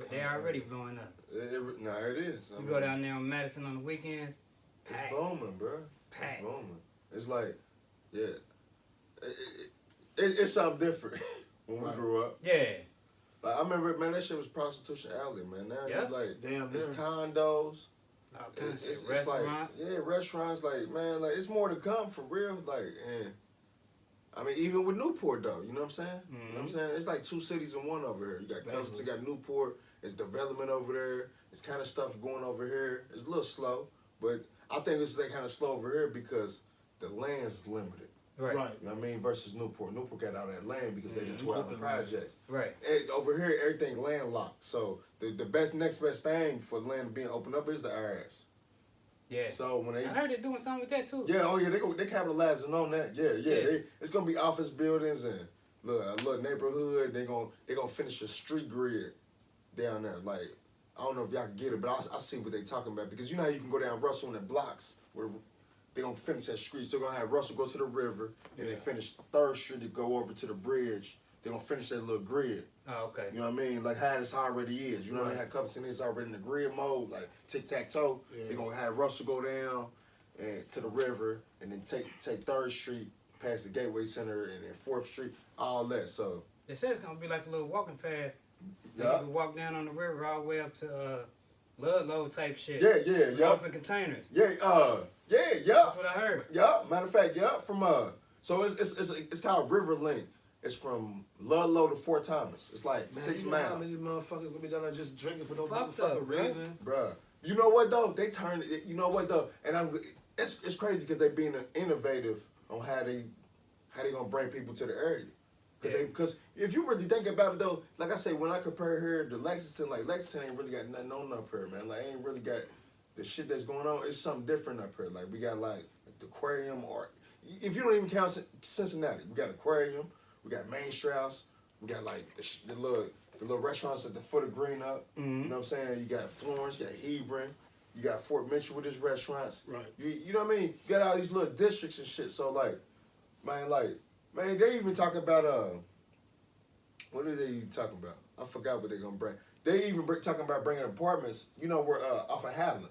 Speaker 4: They already blowing up.
Speaker 5: Nah, it is. I
Speaker 4: You
Speaker 5: mean,
Speaker 4: go down there on Madison on the weekends,
Speaker 5: It's
Speaker 4: packed.
Speaker 5: booming, bro.
Speaker 4: Packed.
Speaker 5: It's booming. It's like, yeah. It's something different when we
Speaker 3: Right.
Speaker 5: grew up.
Speaker 4: Yeah.
Speaker 5: Like, I remember, man, that shit was prostitution alley, man. Now
Speaker 4: Yeah.
Speaker 5: it's like,
Speaker 3: Damn,
Speaker 5: it's
Speaker 3: near.
Speaker 5: condos.
Speaker 4: All kinds of
Speaker 5: It's,
Speaker 4: shit.
Speaker 5: it's like,
Speaker 4: Restaurant.
Speaker 5: yeah, restaurants, like, man, like, it's more to come for real. Like, and I mean, even with Newport, though, you know what I'm saying? You know what I'm
Speaker 4: Mhm.
Speaker 5: saying? It's like two cities in one over here. You got Covington, you got Newport, it's development over there, it's kind of stuff going over here. It's a little slow, but I think it's that kind of slow over here because the land's limited.
Speaker 4: Right.
Speaker 3: Right.
Speaker 5: You know what I mean? Versus Newport. Newport got all that land because they did
Speaker 4: Mhm.
Speaker 5: 12
Speaker 3: Open
Speaker 5: projects.
Speaker 4: Right.
Speaker 5: And over here, everything landlocked. So the next best thing for land being opened up is the IRS.
Speaker 4: Yeah.
Speaker 5: So when they,
Speaker 4: I heard they're doing something with that too.
Speaker 5: yeah, oh yeah, they capitalizing on that. Yeah.
Speaker 4: Yeah.
Speaker 5: It's gonna be office buildings and a little neighborhood. They gonna finish a street grid down there. Like, I don't know if y'all can get it, but I see what they talking about because you know how you can go down Russell in the blocks where they gonna finish that street. So they're gonna have Russell go to the river, and they finish 3rd Street to go over to the bridge. They're gonna finish that little grid.
Speaker 4: Oh, okay.
Speaker 5: You know what I mean? Like how this already is. You know what I mean? How
Speaker 3: Right.
Speaker 5: Covington is already in the grid mode, like tic-tac-toe.
Speaker 3: Yeah.
Speaker 5: They're gonna have Russell go down and to the river and then take 3rd Street past the Gateway Center and then 4th Street, all that. So
Speaker 4: They said it's gonna be like a little walking path. You
Speaker 5: yeah.
Speaker 4: can walk down on the river all the way up to Ludlow type shit.
Speaker 5: Yeah.
Speaker 4: Open containers.
Speaker 5: Yeah,
Speaker 4: That's what I heard.
Speaker 5: Yeah, matter of fact, from so it's called River Link. It's from Ludlow to Fort Thomas. It's like 6
Speaker 3: How
Speaker 5: miles.
Speaker 3: many motherfuckers gonna be down there just drinking for no
Speaker 4: Fucked
Speaker 3: fucking
Speaker 4: up, bro.
Speaker 3: reason?
Speaker 5: Bruh. You know what though? They turned it. You know what though? And it's crazy because they being innovative on how they gonna bring people to the area. Because if you really think about it though, like I say, when I compare here to Lexington, like Lexington ain't really got nothing on up here, man. Like ain't really got the shit that's going on. It's something different up here. Like we got like the aquarium, or if you don't even count Cincinnati, we got aquarium, we got Main Strauss, we got like the little restaurants at the foot of Green Up. You know what I'm saying? You got Florence, you got Hebron, you got Fort Mitchell with his restaurants.
Speaker 3: Right.
Speaker 5: You know what I mean? You got all these little districts and shit. So like, man, they even talk about what are they talking about? I forgot what they're gonna bring. They even talking about bringing apartments. You know where off of Highland.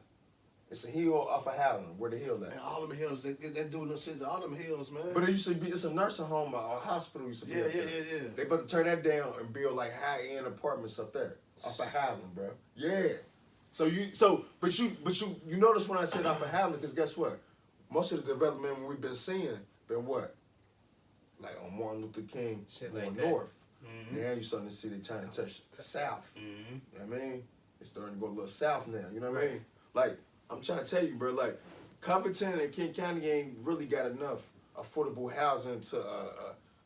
Speaker 5: It's a hill off of Highland, where the hill at.
Speaker 3: Man, all them hills, they doing this shit. All them hills, man.
Speaker 5: But it used to be, it's a nursing home, a hospital used to be.
Speaker 3: Yeah.
Speaker 5: They about to turn that down and build like high-end apartments up there off of Highland, bro. Yeah. But you notice when I said off of Highland, because guess what? Most of the development we've been seeing been what? Like on Martin Luther King,
Speaker 4: Shit
Speaker 5: going
Speaker 4: like that.
Speaker 5: north.
Speaker 4: Mm-hmm.
Speaker 5: Now you starting to see they trying to touch south.
Speaker 4: Mm-hmm.
Speaker 5: You know what I mean? It's starting to go a little south now. You know what I mean? Like, I'm trying to tell you, bro, like, Covington and King County ain't really got enough affordable housing to,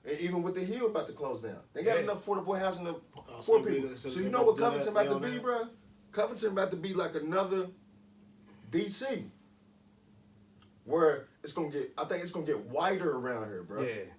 Speaker 5: and even with the hill about to close down. They got enough affordable housing for people. So you know what Covington about to be, bro? Covington about to be like another DC. Where it's going to get, I think it's going to get whiter around here, bro.
Speaker 4: Yeah.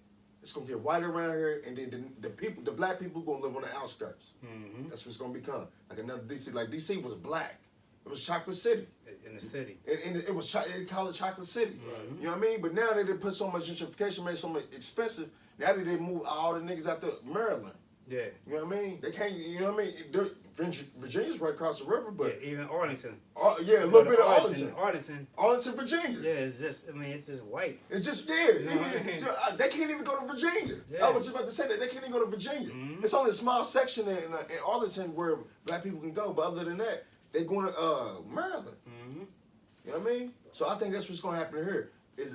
Speaker 5: It's going to get whiter around here, and then the black people going to live on the outskirts.
Speaker 4: Mm-hmm.
Speaker 5: That's what's going to become. Like another DC. Like, DC was black. It was Chocolate City.
Speaker 4: In the city.
Speaker 5: And it was, they call it Chocolate City.
Speaker 4: Mm-hmm.
Speaker 5: You know what I mean? But now they put so much gentrification, made it so much expensive. Now they move all the niggas out to Maryland.
Speaker 4: Yeah.
Speaker 5: You know what I mean? They can't, you know what I mean? Virginia's right across the river, but.
Speaker 4: Yeah, even Arlington.
Speaker 5: Yeah, a little bit of Arlington. Arlington, Virginia.
Speaker 4: Yeah, it's just white.
Speaker 5: It's just, yeah.
Speaker 4: You know what I mean?
Speaker 5: They can't even go to Virginia.
Speaker 4: Yeah.
Speaker 5: I was just about to say that. They can't even go to Virginia.
Speaker 4: Mm-hmm.
Speaker 5: It's only a small section in Arlington where black people can go, but other than that, they going to Maryland.
Speaker 4: Mm-hmm.
Speaker 5: You know what I mean? So I think that's what's going to happen here.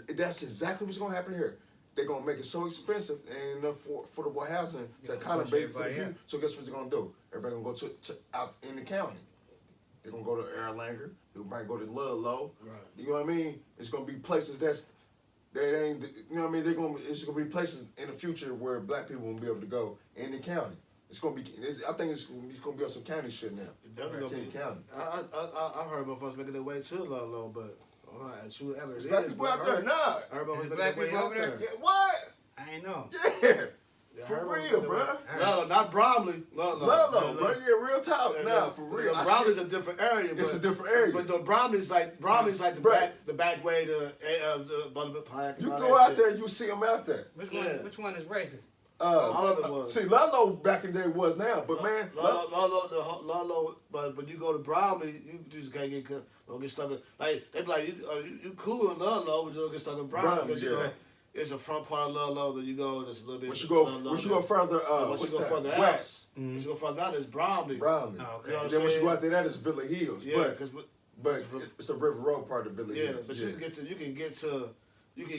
Speaker 5: That's exactly what's going to happen here. They're going to make it so expensive and enough for affordable housing to accommodate for the people. So guess what they're going to do? Everybody going to go to out in the county. They're going to go to Erlanger. They're going to go to Ludlow.
Speaker 3: Right.
Speaker 5: You know what I mean? It's going to be places that ain't, you know what I mean? It's going to be places in the future where black people won't be able to go in the county. It's going to be, I think it's going to be on some county shit now.
Speaker 3: Definitely
Speaker 5: King County.
Speaker 3: I heard motherfuckers making their way to Ludlow, but true ever.
Speaker 5: There's black people out there, nah.
Speaker 3: I heard motherfuckers making
Speaker 4: Black
Speaker 3: their way
Speaker 4: people
Speaker 3: out
Speaker 4: over there?
Speaker 3: there.
Speaker 5: Yeah, what?
Speaker 4: I ain't know.
Speaker 5: Yeah. For real, bro.
Speaker 3: No, not Bromley.
Speaker 5: Ludlow, bro. Yeah, real talk. Nah, for real.
Speaker 3: Bromley's a different area.
Speaker 5: It's a different area.
Speaker 3: But the Bromley's like the back way to the Butterbit Pike.
Speaker 5: You go out there, you see them out there.
Speaker 4: Which one is racist?
Speaker 3: All of it was.
Speaker 5: See, Ludlow back in the day was now, but man,
Speaker 3: Ludlow, but when you go to Bromley, you just can't don't get stuck in. Like they be like, you cool in Ludlow, but you don't get stuck in Bromley because you know it's a front part of Ludlow. Then you go, there's a little bit.
Speaker 5: Once you go further,
Speaker 3: once you go further out,
Speaker 5: west.
Speaker 3: Once you go further out, it's Bromley.
Speaker 4: Oh, okay.
Speaker 3: You know
Speaker 5: And then once you go out there, that is Villa Hills.
Speaker 3: Yeah,
Speaker 5: but it's the River Road part of Villa Hills.
Speaker 3: Yeah, but you can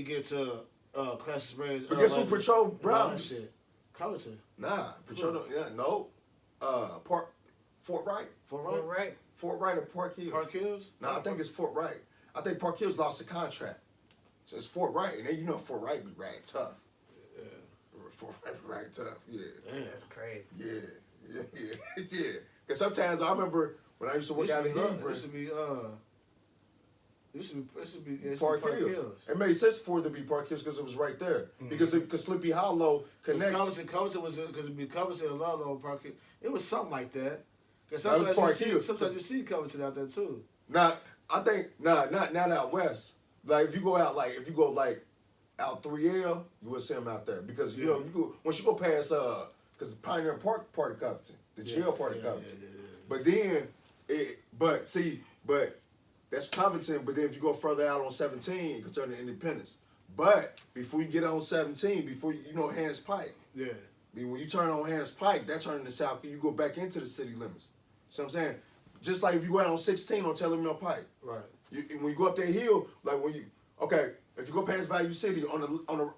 Speaker 3: get to Crescent Springs.
Speaker 5: But guess who patrol Bromley?
Speaker 3: Shit, Covington.
Speaker 5: Nah, patrol. No, Fort Wright.
Speaker 4: All right.
Speaker 5: Fort Wright or Park Hills?
Speaker 3: Park Hills?
Speaker 5: No, I think it's Fort Wright. I think Park Hills lost the contract. So it's Fort Wright. And then you know Fort Wright be right tough.
Speaker 3: Yeah.
Speaker 5: Fort Wright be right tough. Yeah.
Speaker 3: Damn.
Speaker 4: That's crazy.
Speaker 5: Yeah. Because sometimes I remember when I used to work out in Hebron.
Speaker 3: It should be
Speaker 5: Park Hills. It made sense for it to be Park Hills because it was right there. Because Sleepy Hollow connects.
Speaker 3: Covington was because it'd be Covington and Ludlow and Park Hills. It was something like that. Because
Speaker 5: That was Park Hills.
Speaker 3: sometimes you see Covington out there too.
Speaker 5: Now, I think, not out west. Like, if you go out 3L, you will see them out there. Because, you know, once you go past, because Pioneer Park part of Covington, the jail part of Covington. But then, but that's Covington. But then if you go further out on 17, it can turn to Independence. But before you get on 17, before you know Hans Pike.
Speaker 3: Yeah.
Speaker 5: I mean, when you turn on Hans Pike, that turns into South, you go back into the city limits. See what I'm saying? Just like if you go out on 16 on Taylor Mill Pike.
Speaker 3: Right.
Speaker 5: When you go up that hill, like if you go past Value City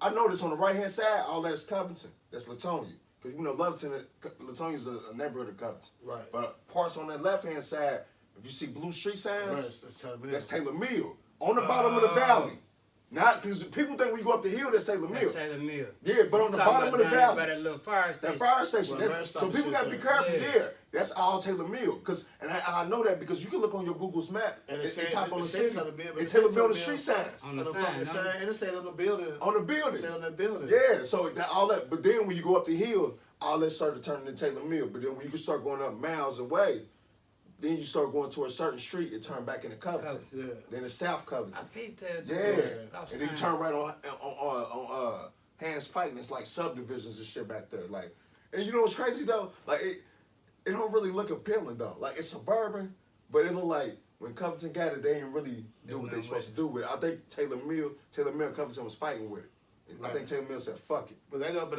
Speaker 5: I noticed on the right hand side, all that's Covington. That's Latonia. Because Latonia's a neighborhood of Covington.
Speaker 3: Right.
Speaker 5: But parts on that left hand side, if you see blue street signs, that's Taylor Mill. On the bottom of the valley. Not because people think when you go up the hill, that's Taylor Mill.
Speaker 4: That's Taylor Mill.
Speaker 5: Yeah, but on the bottom of the valley.
Speaker 4: By that little fire station.
Speaker 5: That fire station.
Speaker 3: Well,
Speaker 5: So people got to be careful.
Speaker 4: Yeah.
Speaker 5: That's all Taylor Mill. I know that because you can look on your Google's map
Speaker 3: And
Speaker 5: it
Speaker 3: it
Speaker 5: top on the city.
Speaker 3: Taylor Mill,
Speaker 5: It's Taylor Mill, the street signs.
Speaker 4: On the sign.
Speaker 3: And it said on the building.
Speaker 5: On the building.
Speaker 3: It said on that building.
Speaker 5: Yeah, so all that. But then when you go up the hill, all that started turning into Taylor Mill. But then when you can start going up miles away, then you start going to a certain street and turn back into Covington.
Speaker 3: Yeah.
Speaker 5: Then it's South Covington.
Speaker 4: I peeped that.
Speaker 5: Yeah. And then you turn right on Hans Pike, and it's like subdivisions and shit back there. Like, and you know what's crazy though? Like it don't really look appealing though. Like it's suburban, but it look like when Covington got it, they didn't really do what they supposed to do with it. I think Taylor Mill, Covington was fighting with it. Right. I think Taylor Mill said, "Fuck it."
Speaker 3: But they don't.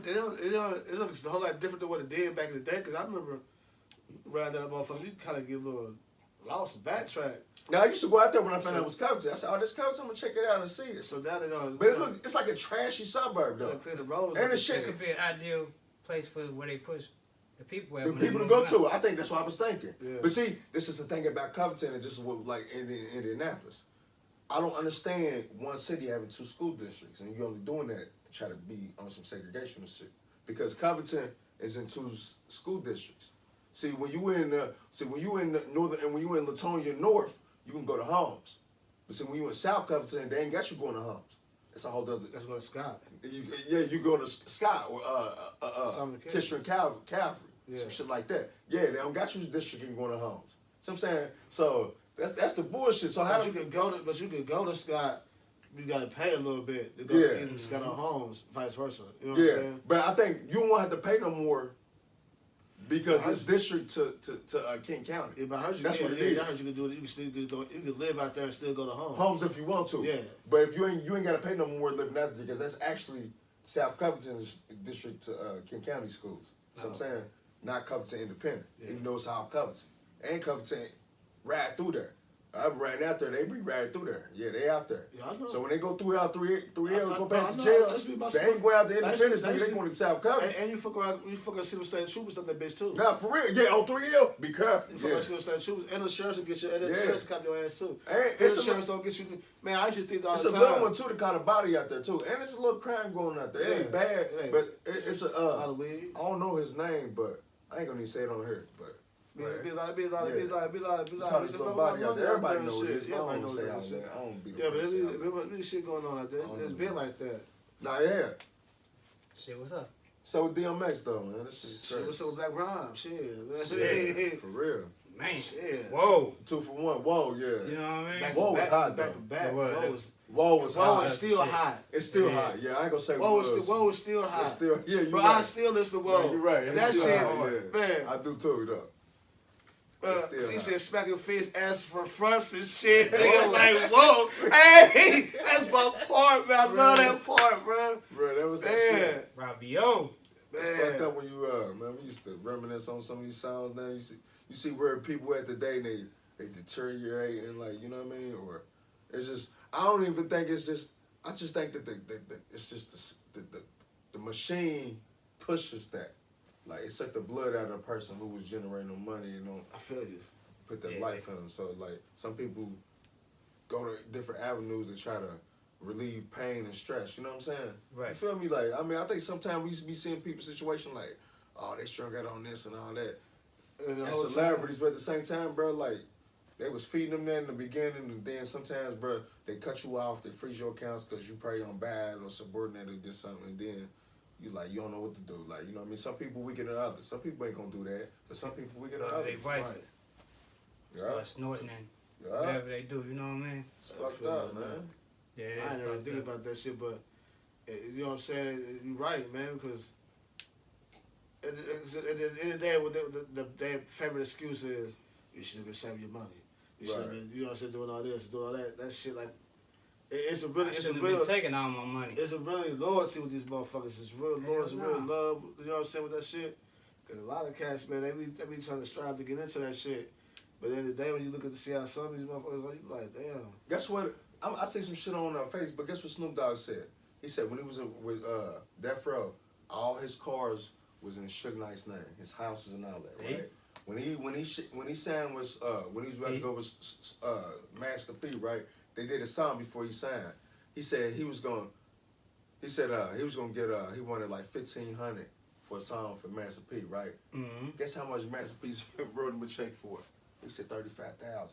Speaker 3: It looks a whole lot different than what it did back in the day. Because I remember around that motherfucker, you kind of get a little lost, backtrack.
Speaker 5: Now I used to go out there when I found out it was Covington. I said, "Oh, this Covington, I'm gonna check it out and see it."
Speaker 3: So now they know.
Speaker 5: But it's like a trashy suburb though.
Speaker 3: Clear the roads.
Speaker 5: And the
Speaker 4: It
Speaker 5: shit.
Speaker 4: could be an ideal place for where they push the people.
Speaker 5: The people to go to. I think that's what I was thinking.
Speaker 3: Yeah.
Speaker 5: But see, this is the thing about Covington, and this is what like in Indianapolis. I don't understand one city having two school districts, and you're only doing that to try to be on some segregation and shit. Because Covington is in two school districts. See, when you in the northern and when you in Latonia North, you can go to Holmes. But see, when you in South Covington, they ain't got you going to Holmes. It's a whole other.
Speaker 3: Let's go to Scott.
Speaker 5: You go to Scott or Kitchener Calvary, some shit like that. Yeah, they don't got you district and going to Holmes. See what I'm saying? So that's the bullshit. So
Speaker 3: But you can go to Scott. You got to pay a little bit to go to Scott or Holmes, vice versa. You know what I'm saying?
Speaker 5: But I think you won't have to pay no more because it's district to King County.
Speaker 3: Yeah, but I heard you.
Speaker 5: That's what it is.
Speaker 3: I heard you can do it. You can still go. You can live out there and still go to Holmes.
Speaker 5: Homes if you want to.
Speaker 3: Yeah.
Speaker 5: But if you ain't got to pay no more living out there because that's actually South Covington's district to King County schools. So I'm saying not Covington Independent, even though it's all Covington. And Covington ride through there. I ran out there. They be riding through there. Yeah, they out there.
Speaker 3: Yeah, I know.
Speaker 5: So when they go through out 3L, go past the
Speaker 3: I
Speaker 5: jail,
Speaker 3: know.
Speaker 5: they ain't going out to Independence. They going to South Covington.
Speaker 3: And you fuck around. You fuck around Civil State Troopers up that bitch too.
Speaker 5: Nah, for real. Yeah, on 3L, be careful.
Speaker 3: You fuck around Civil State Troopers, and the sheriffs will get you. And the sheriffs will cop your ass too.
Speaker 5: And
Speaker 3: the sheriffs don't get you. Man, I used to think that all the time.
Speaker 5: It's a little one too that caught a body out there too, and it's a little crime going out there. It ain't bad, but it's a. I don't know his name, but I ain't gonna even say it on here, but.
Speaker 3: Be like.
Speaker 5: Caught his little body out there. Everybody knows this. I don't say out there. I don't be the
Speaker 3: yeah, but
Speaker 5: person.
Speaker 3: there's shit going on out there. It's been like that.
Speaker 5: Nah, yeah.
Speaker 4: Shit, what's up?
Speaker 5: So with DMX though, man, this shit's crazy.
Speaker 3: What's up with Black Rhyme?
Speaker 5: Shit, for real.
Speaker 4: Man.
Speaker 3: Shit.
Speaker 4: Whoa.
Speaker 5: 2 for 1. Whoa, yeah.
Speaker 4: You know what I mean?
Speaker 5: Whoa was hot
Speaker 3: back
Speaker 5: though.
Speaker 3: to back.
Speaker 5: Whoa was hot.
Speaker 3: Whoa is still hot.
Speaker 5: It's still hot. Yeah, I ain't gonna say
Speaker 3: Whoa is still hot.
Speaker 5: It's still, yeah, you
Speaker 3: But
Speaker 5: right.
Speaker 3: I still listen to Whoa.
Speaker 5: Yeah, you're right.
Speaker 3: That
Speaker 5: It's still
Speaker 3: shit,
Speaker 5: hot, yeah.
Speaker 3: man.
Speaker 5: I do too, though.
Speaker 3: He said, smack your face, ass for fronts and shit. Nigga, like, whoa. Hey, that's my part, man. I love that part, bro.
Speaker 5: Bro, that was that shit.
Speaker 4: Robbie O.
Speaker 5: It's fucked up when you, man, we used to reminisce on some of these songs now. You see where people at today, they deteriorate and like, you know what I mean? Or it's just, I don't even think it's just, I just think that it's just the machine pushes that. Like, it sucked the blood out of a person who was generating the money and
Speaker 3: I feel you.
Speaker 5: put their life in them. So, like, some people go to different avenues to try to relieve pain and stress. You know what I'm saying?
Speaker 4: Right.
Speaker 5: You feel me? Like, I mean, I think sometimes we used to be seeing people's situation like, oh, they strung out on this and all that. And celebrities, but at the same time, bro, like, they was feeding them that in the beginning, and then sometimes, bro, they cut you off, they freeze your accounts because you probably on bad or subordinate or did something, and then you like, you don't know what to do. Like, you know what I mean? Some people weaker than others. Some people ain't gonna do that, but some people weaker than others.
Speaker 4: They vices.
Speaker 5: Yeah.
Speaker 4: Start snorting and whatever they do, you know what I mean?
Speaker 5: It's fucked up, man.
Speaker 4: Yeah,
Speaker 3: I ain't never think about that shit, but you know what I'm saying? You're right, man, because at the end of the day, what their favorite excuse is, you should have been saving your money. You should have been, you know what I'm saying, doing all this, doing all that. That shit, like, it's a real
Speaker 4: taking all my money.
Speaker 3: It's a really loyalty with these motherfuckers. It's real loyalty, real love. You know what I'm saying with that shit. Cause a lot of cats, man, they be trying to strive to get into that shit, But at the end of the day, when you look at the see how some of these motherfuckers are, you like, damn.
Speaker 5: Guess what? I see some shit on Facebook. Guess what Snoop Dogg said? He said when he was with Death Row, all his cars was in Suge Knight's name, his houses and all that, right? When he signed was when he was about to go with Master P, right? They did a song before he signed. He said he was gonna get he wanted like $1,500 for a song for Master P, right?
Speaker 4: Mm-hmm.
Speaker 5: Guess how much Master P wrote him a check for? He said $35,000.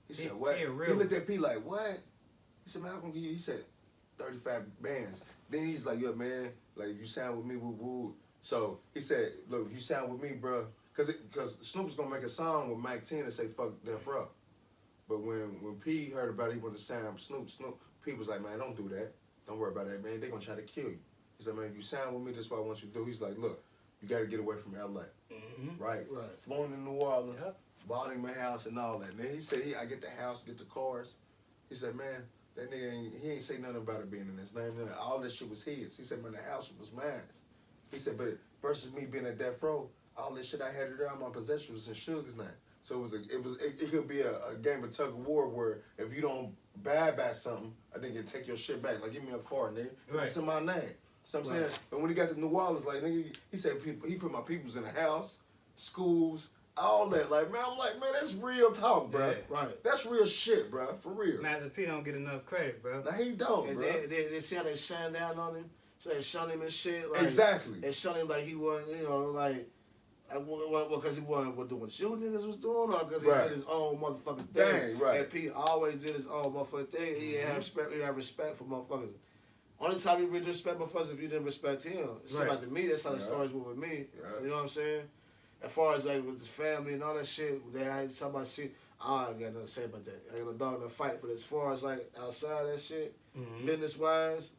Speaker 5: He said what? He looked at P like what? He said, man, I'm gonna give you. He said 35 bands. Then he's like, yo, man, like if you sign with me, woo. So he said, look, if you sign with me, bro, because Snoop's gonna make a song with Mike 10 and say fuck Death Row. But when P heard about it, he wanted to sign Snoop. P was like, man, don't do that. Don't worry about that, man. They're gonna try to kill you. He said, man, if you sign with me, this is what I want you to do. He's like, look, you gotta get away from LA.
Speaker 4: Mm-hmm.
Speaker 5: Right? Flown to New Orleans, bought him a house and all that. And then he said, I get the house, get the cars. He said, man, that nigga ain't say nothing about it being in his name. All that shit was his. He said, man, the house was mine. He said, but versus me being at Death Row, all this shit I had around my possession was in Suge's name. So it could be a game of tug of war where if you don't buy something, I think you take your shit back. Like give me a car, nigga. It's in my name. So I'm saying, but when he got to New Orleans, like nigga, he said he put my peoples in the house, schools, all that. Like man, I'm like man, that's real talk, bro.
Speaker 4: Yeah.
Speaker 3: Right.
Speaker 5: That's real shit, bro. For real.
Speaker 4: Master P don't get enough credit, bro.
Speaker 5: Now he don't,
Speaker 3: And
Speaker 5: bro.
Speaker 3: they see how they shine down on him. So they shun him and shit. Like,
Speaker 5: Exactly.
Speaker 3: They shun him like he wasn't, you know, like, because he wasn't doing what you niggas was doing, or because he did his own motherfucking thing.
Speaker 5: Dang, right.
Speaker 3: And P always did his own motherfucking thing. He had respect. He had respect for motherfuckers. Only time you really respect motherfuckers if you didn't respect him. It's like to me, that's how the stories were with me. You know what I'm saying? As far as like with his family and all that shit, they had somebody shit. I ain't got nothing to say about that. I ain't no dog in the fight. But as far as like outside that shit, business wise.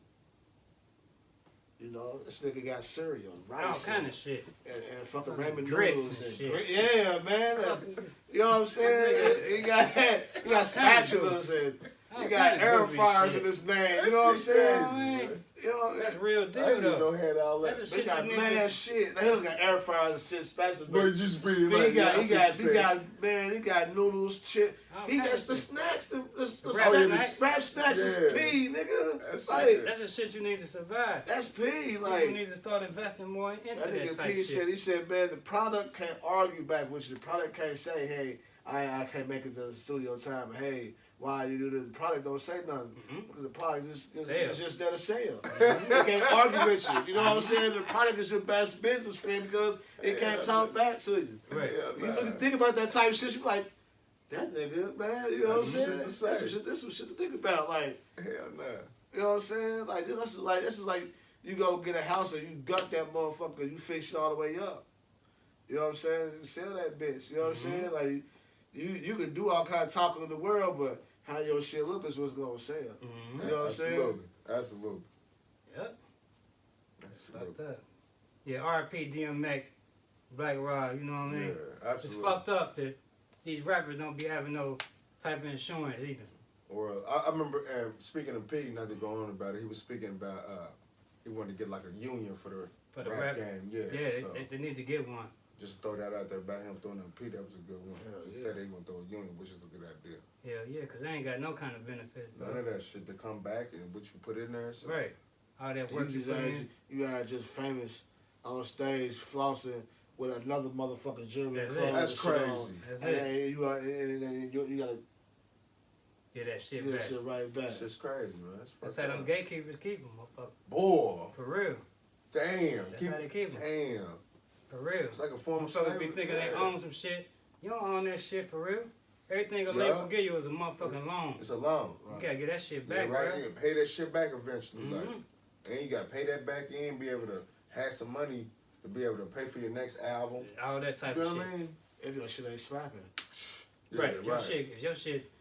Speaker 3: You know, this nigga got cereal, rice,
Speaker 4: all kind of shit,
Speaker 3: and fucking ramen
Speaker 4: grits
Speaker 3: noodles
Speaker 4: and
Speaker 3: and
Speaker 4: shit.
Speaker 3: Yeah, man. You know what I'm saying? He got spatulas and he got air fryers in his name. You know what I'm saying? You know,
Speaker 4: that's real
Speaker 5: I
Speaker 4: deal
Speaker 5: didn't
Speaker 4: though.
Speaker 5: know had all that.
Speaker 4: That's a
Speaker 3: he
Speaker 4: shit
Speaker 3: got
Speaker 4: you need
Speaker 3: mad
Speaker 4: to...
Speaker 3: shit. Now, he was got air fryers and shit, spatulas.
Speaker 5: But it just be
Speaker 3: He
Speaker 5: like,
Speaker 3: got noodles, chip. He got the snacks, the rap snacks is P, nigga.
Speaker 4: That's the shit you need to survive.
Speaker 3: That's P, like.
Speaker 4: People need to start investing more into
Speaker 3: That nigga
Speaker 4: that type
Speaker 3: P
Speaker 4: shit.
Speaker 3: he said, man, the product can't argue back with you. The product can't say, hey, I can't make it to the studio time. Hey, why you do this? The product don't say nothing. Because the product is just there to sell. It can't argue with you. You know what I'm saying? The product is your best business friend because it can't talk back to you.
Speaker 4: Right.
Speaker 3: You think about that type of shit, you be like, that nigga, man, you know what I'm saying? That's some shit to think about. Like,
Speaker 5: hell no.
Speaker 3: You know what I'm saying? Like this is like you go get a house and you gut that motherfucker, you fix it all the way up. You know what I'm saying? You sell that bitch. You know what I'm saying? Like you can do all kind of talking in the world, but how your shit look is what's gonna sell. You know what I'm saying?
Speaker 5: Absolutely.
Speaker 4: Yep. That's fucked up. Yeah, RP DMX, Black Rod, you know what I mean?
Speaker 5: Yeah, absolutely.
Speaker 4: It's fucked up that these rappers don't be having no type of insurance either.
Speaker 5: Or I remember speaking of P, not to go on about it, he was speaking about he wanted to get like a union for the rap game. Yeah, so
Speaker 4: they need to get one.
Speaker 5: just throw that out there about him throwing a P. That was a good one. Just said they gonna throw a union, which is a good idea.
Speaker 4: Yeah, because they ain't got no kind of benefit.
Speaker 5: None of that shit to come back and what you put in there. So.
Speaker 4: Right. All that work
Speaker 3: you are just famous on stage flossing with another motherfucker's jewelry.
Speaker 5: That's crazy.
Speaker 3: That's it. You gotta
Speaker 4: get that shit
Speaker 3: get
Speaker 4: back.
Speaker 3: That shit right back.
Speaker 5: Shit's crazy, man.
Speaker 4: That's how them gatekeepers keep them, motherfucker.
Speaker 5: Boy.
Speaker 4: For real.
Speaker 5: Damn.
Speaker 4: That's how they keep them.
Speaker 5: Damn.
Speaker 4: For real.
Speaker 5: It's like a form of
Speaker 4: slavery.
Speaker 5: slavery.
Speaker 4: Be thinking they own some shit. You don't own that shit for real. Everything a label give you is a motherfucking loan.
Speaker 5: It's a loan.
Speaker 4: You gotta get that shit back,
Speaker 5: right.
Speaker 4: bro.
Speaker 5: You gotta pay that shit back eventually. Like, and you gotta pay that back in, be able to have some money to be able to pay for your next album.
Speaker 4: All that type of shit.
Speaker 5: What I mean?
Speaker 3: If your shit ain't slapping.
Speaker 4: Right. If your shit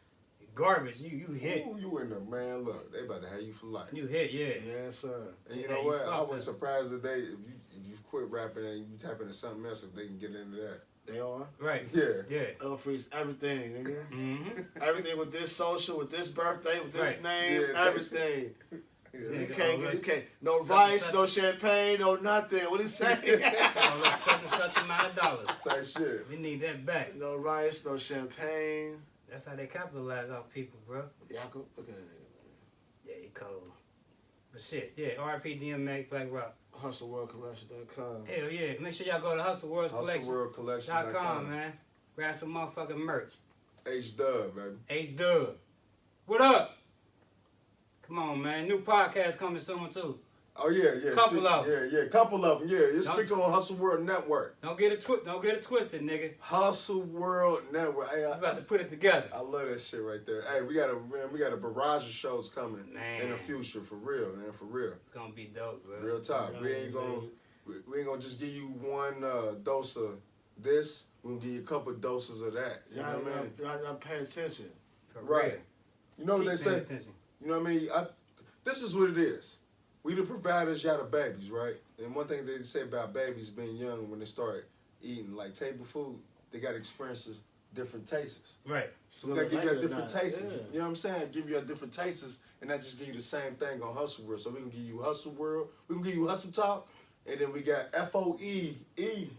Speaker 4: garbage, you hit.
Speaker 5: Ooh, you in there, man. Look, they about to have you for life.
Speaker 4: You hit, yeah.
Speaker 3: Yes, sir.
Speaker 5: And you know what? I was surprised today if you quit rapping and you tap into something else, if they can get into that.
Speaker 3: They are.
Speaker 4: Right.
Speaker 5: Yeah.
Speaker 3: They'll freeze everything, nigga. Everything with this social, with this birthday, with this name,
Speaker 5: Yeah,
Speaker 3: everything. You
Speaker 4: Nigga,
Speaker 3: can't. No
Speaker 4: such and
Speaker 3: rice,
Speaker 4: such.
Speaker 3: no champagne, no nothing. What he say?
Speaker 4: Such and such amount of dollars.
Speaker 5: Type shit.
Speaker 4: We need that back.
Speaker 3: No rice, no champagne.
Speaker 4: That's how they capitalize off people, bro.
Speaker 3: Yaakov, look at that nigga.
Speaker 4: Yeah, he cold. But shit, yeah, RP DMX, Black Rock.
Speaker 3: HustleWorldCollection.com.
Speaker 4: Hell yeah. Make sure y'all go to HustleWorldCollection.com,
Speaker 5: HustleWorldCollection.com.
Speaker 4: man. Grab some motherfucking merch.
Speaker 5: H-Dub, baby.
Speaker 4: H-Dub. What up? Come on, man. New podcast coming soon, too.
Speaker 5: Oh, yeah.
Speaker 4: Couple of 'em.
Speaker 5: Yeah, couple of them, yeah. You're
Speaker 4: Don't-
Speaker 5: speaking on Hustle World Network.
Speaker 4: Don't get it twisted, nigga.
Speaker 5: Hustle World Network. Hey,
Speaker 4: You got to put it together.
Speaker 5: I love that shit right there. Hey, we got a barrage of shows coming
Speaker 4: Man.
Speaker 5: in the future, for real, man, for real.
Speaker 4: It's gonna be dope, bro.
Speaker 5: Real talk. We ain't gonna just give you one dose of this. We're gonna give you a couple doses of that. You know what I mean?
Speaker 3: Y'all pay attention.
Speaker 4: For
Speaker 5: Right.
Speaker 4: real.
Speaker 5: You know what
Speaker 4: Keep
Speaker 5: they say?
Speaker 4: paying attention.
Speaker 5: You know what I mean? This is what it is. We the providers, y'all the babies, right? And one thing they say about babies being young, when they start eating like table food, they got experiences, different tastes.
Speaker 4: Right.
Speaker 5: So we gotta give you a different tastes. You know what I'm saying? Give you a different tastes, and not just give you the same thing on Hustle World. So we can give you Hustle World, we can give you Hustle Talk, and then we got FOEE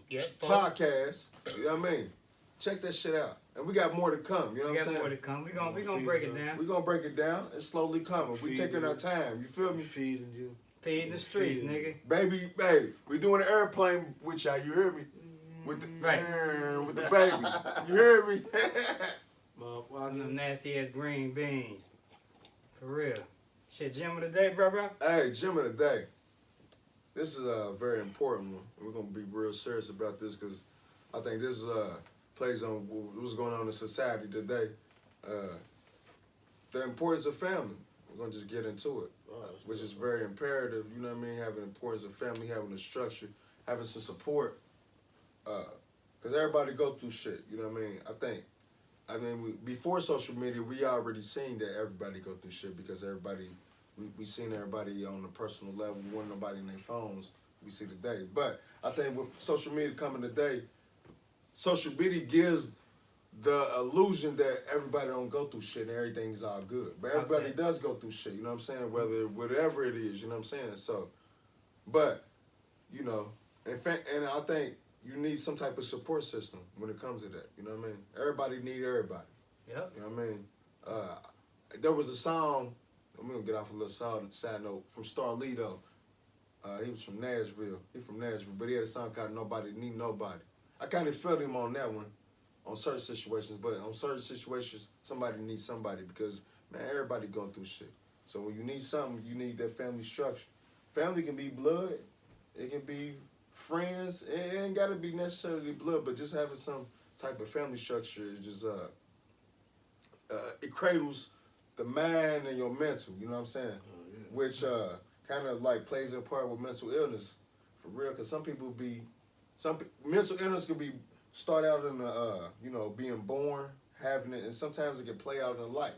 Speaker 4: Yep.
Speaker 5: podcast. You know what I mean? Check that shit out. And we got more to come. You know
Speaker 4: We
Speaker 5: what I'm
Speaker 4: got more
Speaker 5: saying?
Speaker 4: to come. We gonna break it down.
Speaker 5: We're gonna break it down. It's slowly coming. We
Speaker 3: Feeding
Speaker 5: taking
Speaker 3: you.
Speaker 5: our time. You feel me?
Speaker 3: Feeding you.
Speaker 4: Feeding the streets,
Speaker 3: Feeding.
Speaker 4: nigga.
Speaker 5: Baby, we doing an airplane with y'all. You hear me? With the
Speaker 4: Right.
Speaker 5: with the baby. You hear me?
Speaker 4: Some of them nasty ass green beans. For real. Shit, gym of the day, bro.
Speaker 5: Hey, gym of the day. This is a very important one. We're gonna be real serious about this because I think this plays on what's going on in society today. The importance of family. We're gonna just get into it, which is very imperative. You know what I mean? Having the importance of family, having a structure, having some support. Because everybody go through shit. You know what I mean? Before social media, we already seen that everybody go through shit because we seen everybody on a personal level. We want nobody in their phones. We see today. But I think with social media coming today, social media gives the illusion that everybody don't go through shit and everything's all good. But everybody does go through shit, you know what I'm saying? Whatever it is, you know what I'm saying? So, but, you know, in fact, and I think you need some type of support system when it comes to that, you know what I mean? Everybody need everybody.
Speaker 4: Yep.
Speaker 5: You know what I mean? There was a song, I'm gonna get off a little side note, from Starlito. He was from Nashville. But he had a song called Nobody Need Nobody. I kind of felt him on that one, on certain situations, but on certain situations, somebody needs somebody because, man, everybody going through shit. So when you need something, you need that family structure. Family can be blood, it can be friends, it ain't gotta be necessarily blood, but just having some type of family structure is just, it cradles the mind and your mental, you know what I'm saying? Which kind of like plays a part with mental illness, for real, because mental illness can be start out in being born, having it, and sometimes it can play out in life.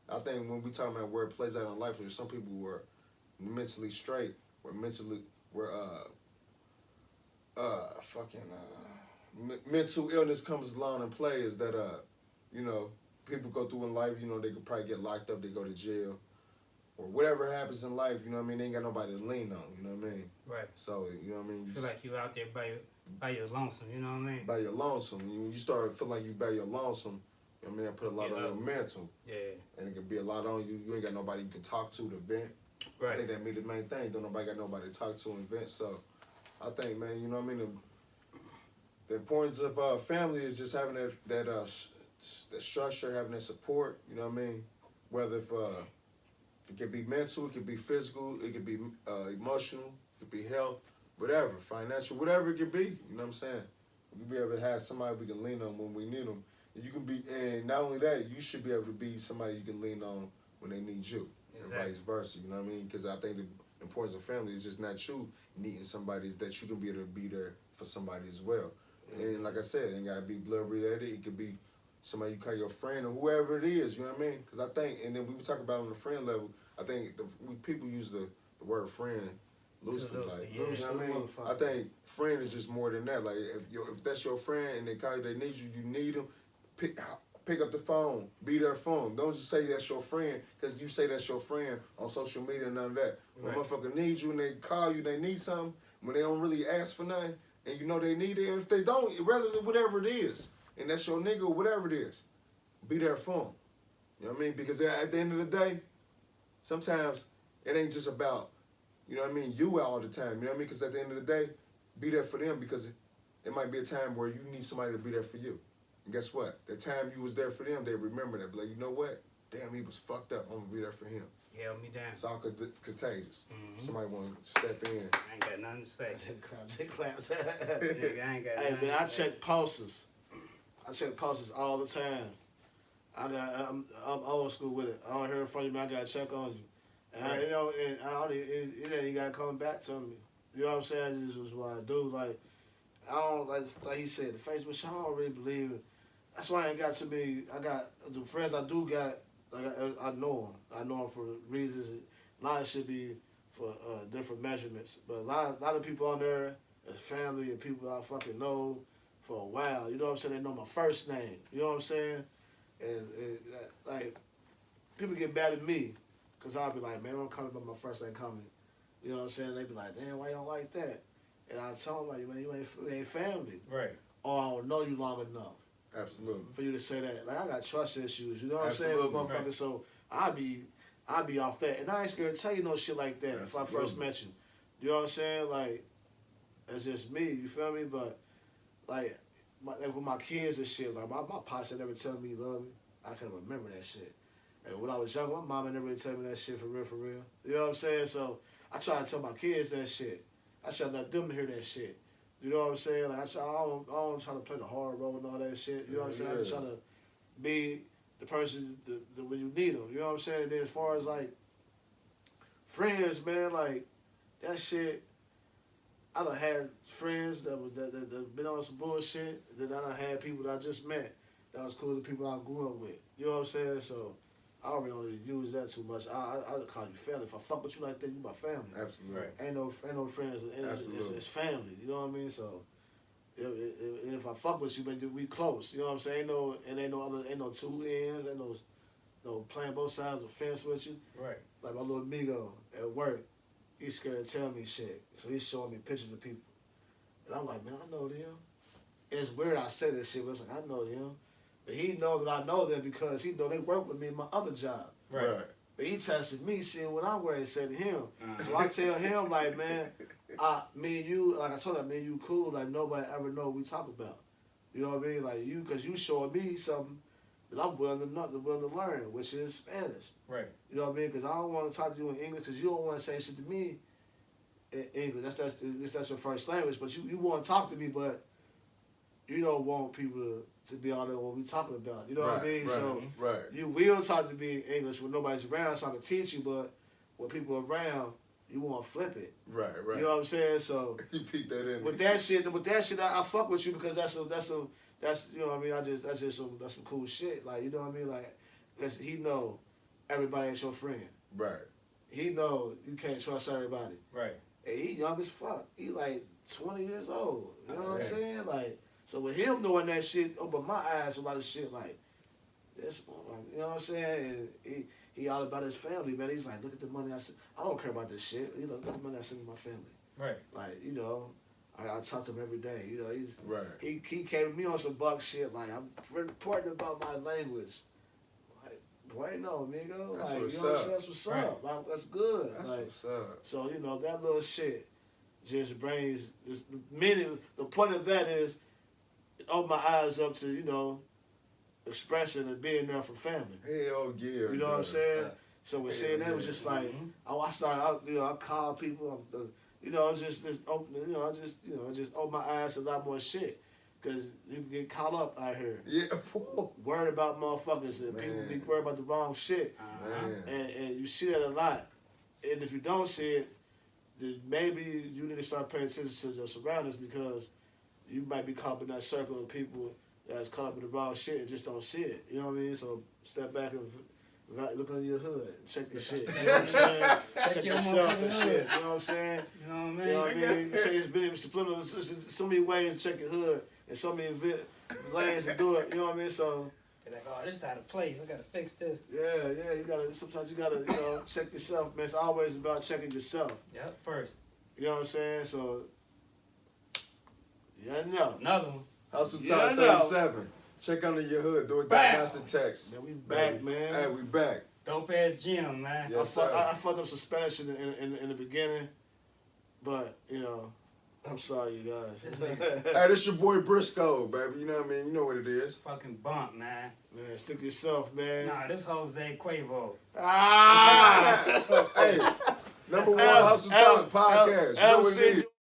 Speaker 5: I think when we talk about where it plays out in life, there's some people who are mentally straight, mental illness comes along and play is that people go through in life, they could probably get locked up, they go to jail, or whatever happens in life, you know what I mean? They ain't got nobody to lean on, you know what I mean?
Speaker 4: Right.
Speaker 5: So, you know what I mean?
Speaker 4: Feel like you out there by your lonesome, you know what I mean?
Speaker 5: By your lonesome. When you start feeling like you by your lonesome, you know what I mean? That put a lot on your mental.
Speaker 4: Yeah.
Speaker 5: And it can be a lot on you. You ain't got nobody you can talk to vent.
Speaker 4: Right.
Speaker 5: I think that be the main thing. Don't nobody got nobody to talk to and vent. So, I think, man, you know what I mean? The importance of family is just having that structure, having that support, you know what I mean? Whether if it could be mental, it could be physical, it could be emotional, it could be health, whatever, financial, whatever it could be, you know what I'm saying? We be able to have somebody we can lean on when we need them. And not only that, you should be able to be somebody you can lean on when they need you,
Speaker 4: Exactly.
Speaker 5: and vice versa, you know what I mean? Because I think the importance of family is just not you needing somebody, is that you can be able to be there for somebody as well. And like I said, it ain't got to be blood related, it could be somebody you call your friend or whoever it is, you know what I mean? Because I think, and then we talk about on the friend level, I think people use the word friend loosely, like,
Speaker 4: yeah.
Speaker 5: you know what I mean? I think friend is just more than that. Like, if that's your friend and they call you, they need you, you need them, Pick up the phone. Be there for them. Don't just say that's your friend, because you say that's your friend on social media and none of that. When a motherfucker needs you and they call you and they need something, when they don't really ask for nothing, and you know they need it, and if they don't, rather than whatever it is, and that's your nigga or whatever it is, be there for them. You know what I mean? Because at the end of the day, sometimes it ain't just about, you know what I mean, you all the time. You know what I mean? Because at the end of the day, be there for them, because it might be a time where you need somebody to be there for you. And guess what? The time you was there for them, they remember that. But like, you know what? Damn, he was fucked up. I'm gonna be there for him.
Speaker 4: Yeah, me down.
Speaker 5: It's all contagious.
Speaker 4: Mhm.
Speaker 5: Somebody want to step in.
Speaker 4: I ain't got nothing to say.
Speaker 3: They claps.
Speaker 4: Nigga, I ain't got
Speaker 3: Hey,
Speaker 4: nothing
Speaker 3: man, I
Speaker 4: to say.
Speaker 3: check pulses. I check pulses all the time. I'm old school with it. I don't hear from you, man. I gotta check on you. And I, you know, and I don't even, it ain't got to come back to me. You know what I'm saying? This is what I do. Like, I don't, like he said, the Facebook shit, I don't really believe it. That's why I ain't got too many. I got the friends I do got. I know them. I know them for reasons. A lot of shit be for different measurements. But a lot of people on there is family and people I fucking know for a while. You know what I'm saying? They know my first name. You know what I'm saying? And like, people get mad at me because I'll be like, man, I'm coming, but my first name coming. You know what I'm saying? They be like, damn, why you don't like that? And I tell them, like, man, you ain't family.
Speaker 4: Right.
Speaker 3: Or I don't know you long enough
Speaker 5: Absolutely.
Speaker 3: for you to say that. Like, I got trust issues. You know what I'm saying?
Speaker 5: Absolutely.
Speaker 3: Motherfucker, so I be off that. And I ain't scared to tell you no shit like that if I first
Speaker 5: Absolutely.
Speaker 3: met you. You know what I'm saying? Like, that's just me. You feel me? But, like with my kids and shit, like, my pops had never tell me he loved me. I can remember that shit. And when I was young, my mama never really tell me that shit for real, for real. You know what I'm saying? So I try to tell my kids that shit. I try to let them hear that shit. You know what I'm saying? Like, I don't try to play the hard role and all that shit. You know what I'm saying? I just try to be the person when you need them. You know what I'm saying? And then as far as, like, friends, man, like, that shit, I done had friends that been on some bullshit. Then I done had people that I just met that was cool to people I grew up with. You know what I'm saying? So I don't really use that too much. I call you family. If I fuck with you like that, you my family.
Speaker 5: Absolutely.
Speaker 4: Right.
Speaker 3: Ain't no friends. It's family. You know what I mean? So if I fuck with you, man, we close. You know what I'm saying? Ain't no two ends. Ain't no playing both sides of the fence with you.
Speaker 4: Right.
Speaker 3: Like my little amigo at work, he's scared to tell me shit. So he's showing me pictures of people. And I'm like, man, I know them. It's weird I say this shit, but it's like, I know them. But he knows that I know them because he know they work with me in my other job.
Speaker 4: Right.
Speaker 3: But he tested me, seeing what I'm wearing, said to him. So I tell him, like, man, me and you, like I told him, me and you cool, like nobody ever know what we talk about. You know what I mean? Like you, because you showing me something that I'm willing to learn, which is Spanish.
Speaker 4: Right.
Speaker 3: You know what I mean? Because I don't want to talk to you in English because you don't want to say shit to me in English. That's your first language. But you want to talk to me, but you don't want people to be all that what we talking about. You know what I mean?
Speaker 5: Right,
Speaker 3: So
Speaker 5: right.
Speaker 3: you will talk to me in English when nobody's around so I can teach you, but when people are around, you want to flip it.
Speaker 5: Right.
Speaker 3: You know what I'm saying? So
Speaker 5: You peep that in.
Speaker 3: with that shit, I fuck with you because that's you know what I mean. That's some cool shit. Like you know what I mean. Like he know everybody ain't your friend.
Speaker 5: Right.
Speaker 3: He know you can't trust everybody.
Speaker 4: Right.
Speaker 3: And he young as fuck. He like 20 years old. You know what I'm
Speaker 4: Right.
Speaker 3: saying? Like so with him knowing that shit opened my eyes to a lot of shit. Like this, you know what I'm saying? And he all about his family, man. He's like, look at the money I sent. I don't care about this shit. You know, look at the money I send to my family.
Speaker 4: Right.
Speaker 3: Like you know. I talk to him every day. You know,
Speaker 5: Right.
Speaker 3: he came to me on some buck shit. Like I'm reporting about my language. Like, bueno, amigo.
Speaker 5: That's
Speaker 3: like
Speaker 5: what's
Speaker 3: you know what I'm
Speaker 5: up.
Speaker 3: saying? That's what's
Speaker 4: Right.
Speaker 3: up. Like, that's good.
Speaker 5: That's
Speaker 3: like,
Speaker 5: what's up.
Speaker 3: so you know that little shit just brings. Meaning the point of that is, it opened my eyes up to expressing and being there for family.
Speaker 5: Hell yeah.
Speaker 3: You know what I'm saying? So with saying that, it was
Speaker 5: yeah.
Speaker 3: just like I started. I call people. Just open. Just open my eyes to a lot more shit. Cause you can get caught up out here.
Speaker 5: Yeah.
Speaker 3: Worried about motherfuckers and people be worried about the wrong shit.
Speaker 5: Man.
Speaker 3: And you see that a lot. And if you don't see it, then maybe you need to start paying attention to your surroundings because you might be caught up in that circle of people that's caught up in the wrong shit and just don't see it. You know what I mean? So step back and look under your hood and check your shit. You know what I'm saying? Check
Speaker 4: your
Speaker 3: yourself and
Speaker 4: motherfucking
Speaker 3: shit.
Speaker 4: hood.
Speaker 3: You know what I'm saying?
Speaker 4: You know what I mean?
Speaker 3: You know what I mean? Say it's been subliminal. There's so many ways to check your hood and so many lanes to do it. You know what I mean? So
Speaker 4: They're like, oh, this out of place. I gotta fix this.
Speaker 3: Yeah, you gotta, sometimes you gotta, check yourself, man. It's always about checking yourself.
Speaker 4: Yep, first.
Speaker 3: You know what I'm saying? So, yeah, no.
Speaker 4: Another one.
Speaker 5: Hustle
Speaker 3: Yeah,
Speaker 5: Time
Speaker 3: I know.
Speaker 5: 37. Check under your hood. Do it
Speaker 4: Bow.
Speaker 5: diagnostic text.
Speaker 3: Man, we back, man.
Speaker 5: Hey, we back.
Speaker 4: Dope ass gym, man.
Speaker 5: Yeah.
Speaker 3: I fucked up some Spanish in the beginning, but, I'm sorry, you guys.
Speaker 5: Hey, this your boy Briscoe, baby. You know what I mean? You know what it is.
Speaker 4: Fucking bump, man.
Speaker 3: Man, stick to yourself, man.
Speaker 4: Nah, this Jose Quavo.
Speaker 3: Ah!
Speaker 5: Hey, number one
Speaker 3: Al-
Speaker 5: Hustle
Speaker 3: Al-
Speaker 5: Time podcast. You know
Speaker 3: Al
Speaker 5: what it
Speaker 3: said
Speaker 5: is.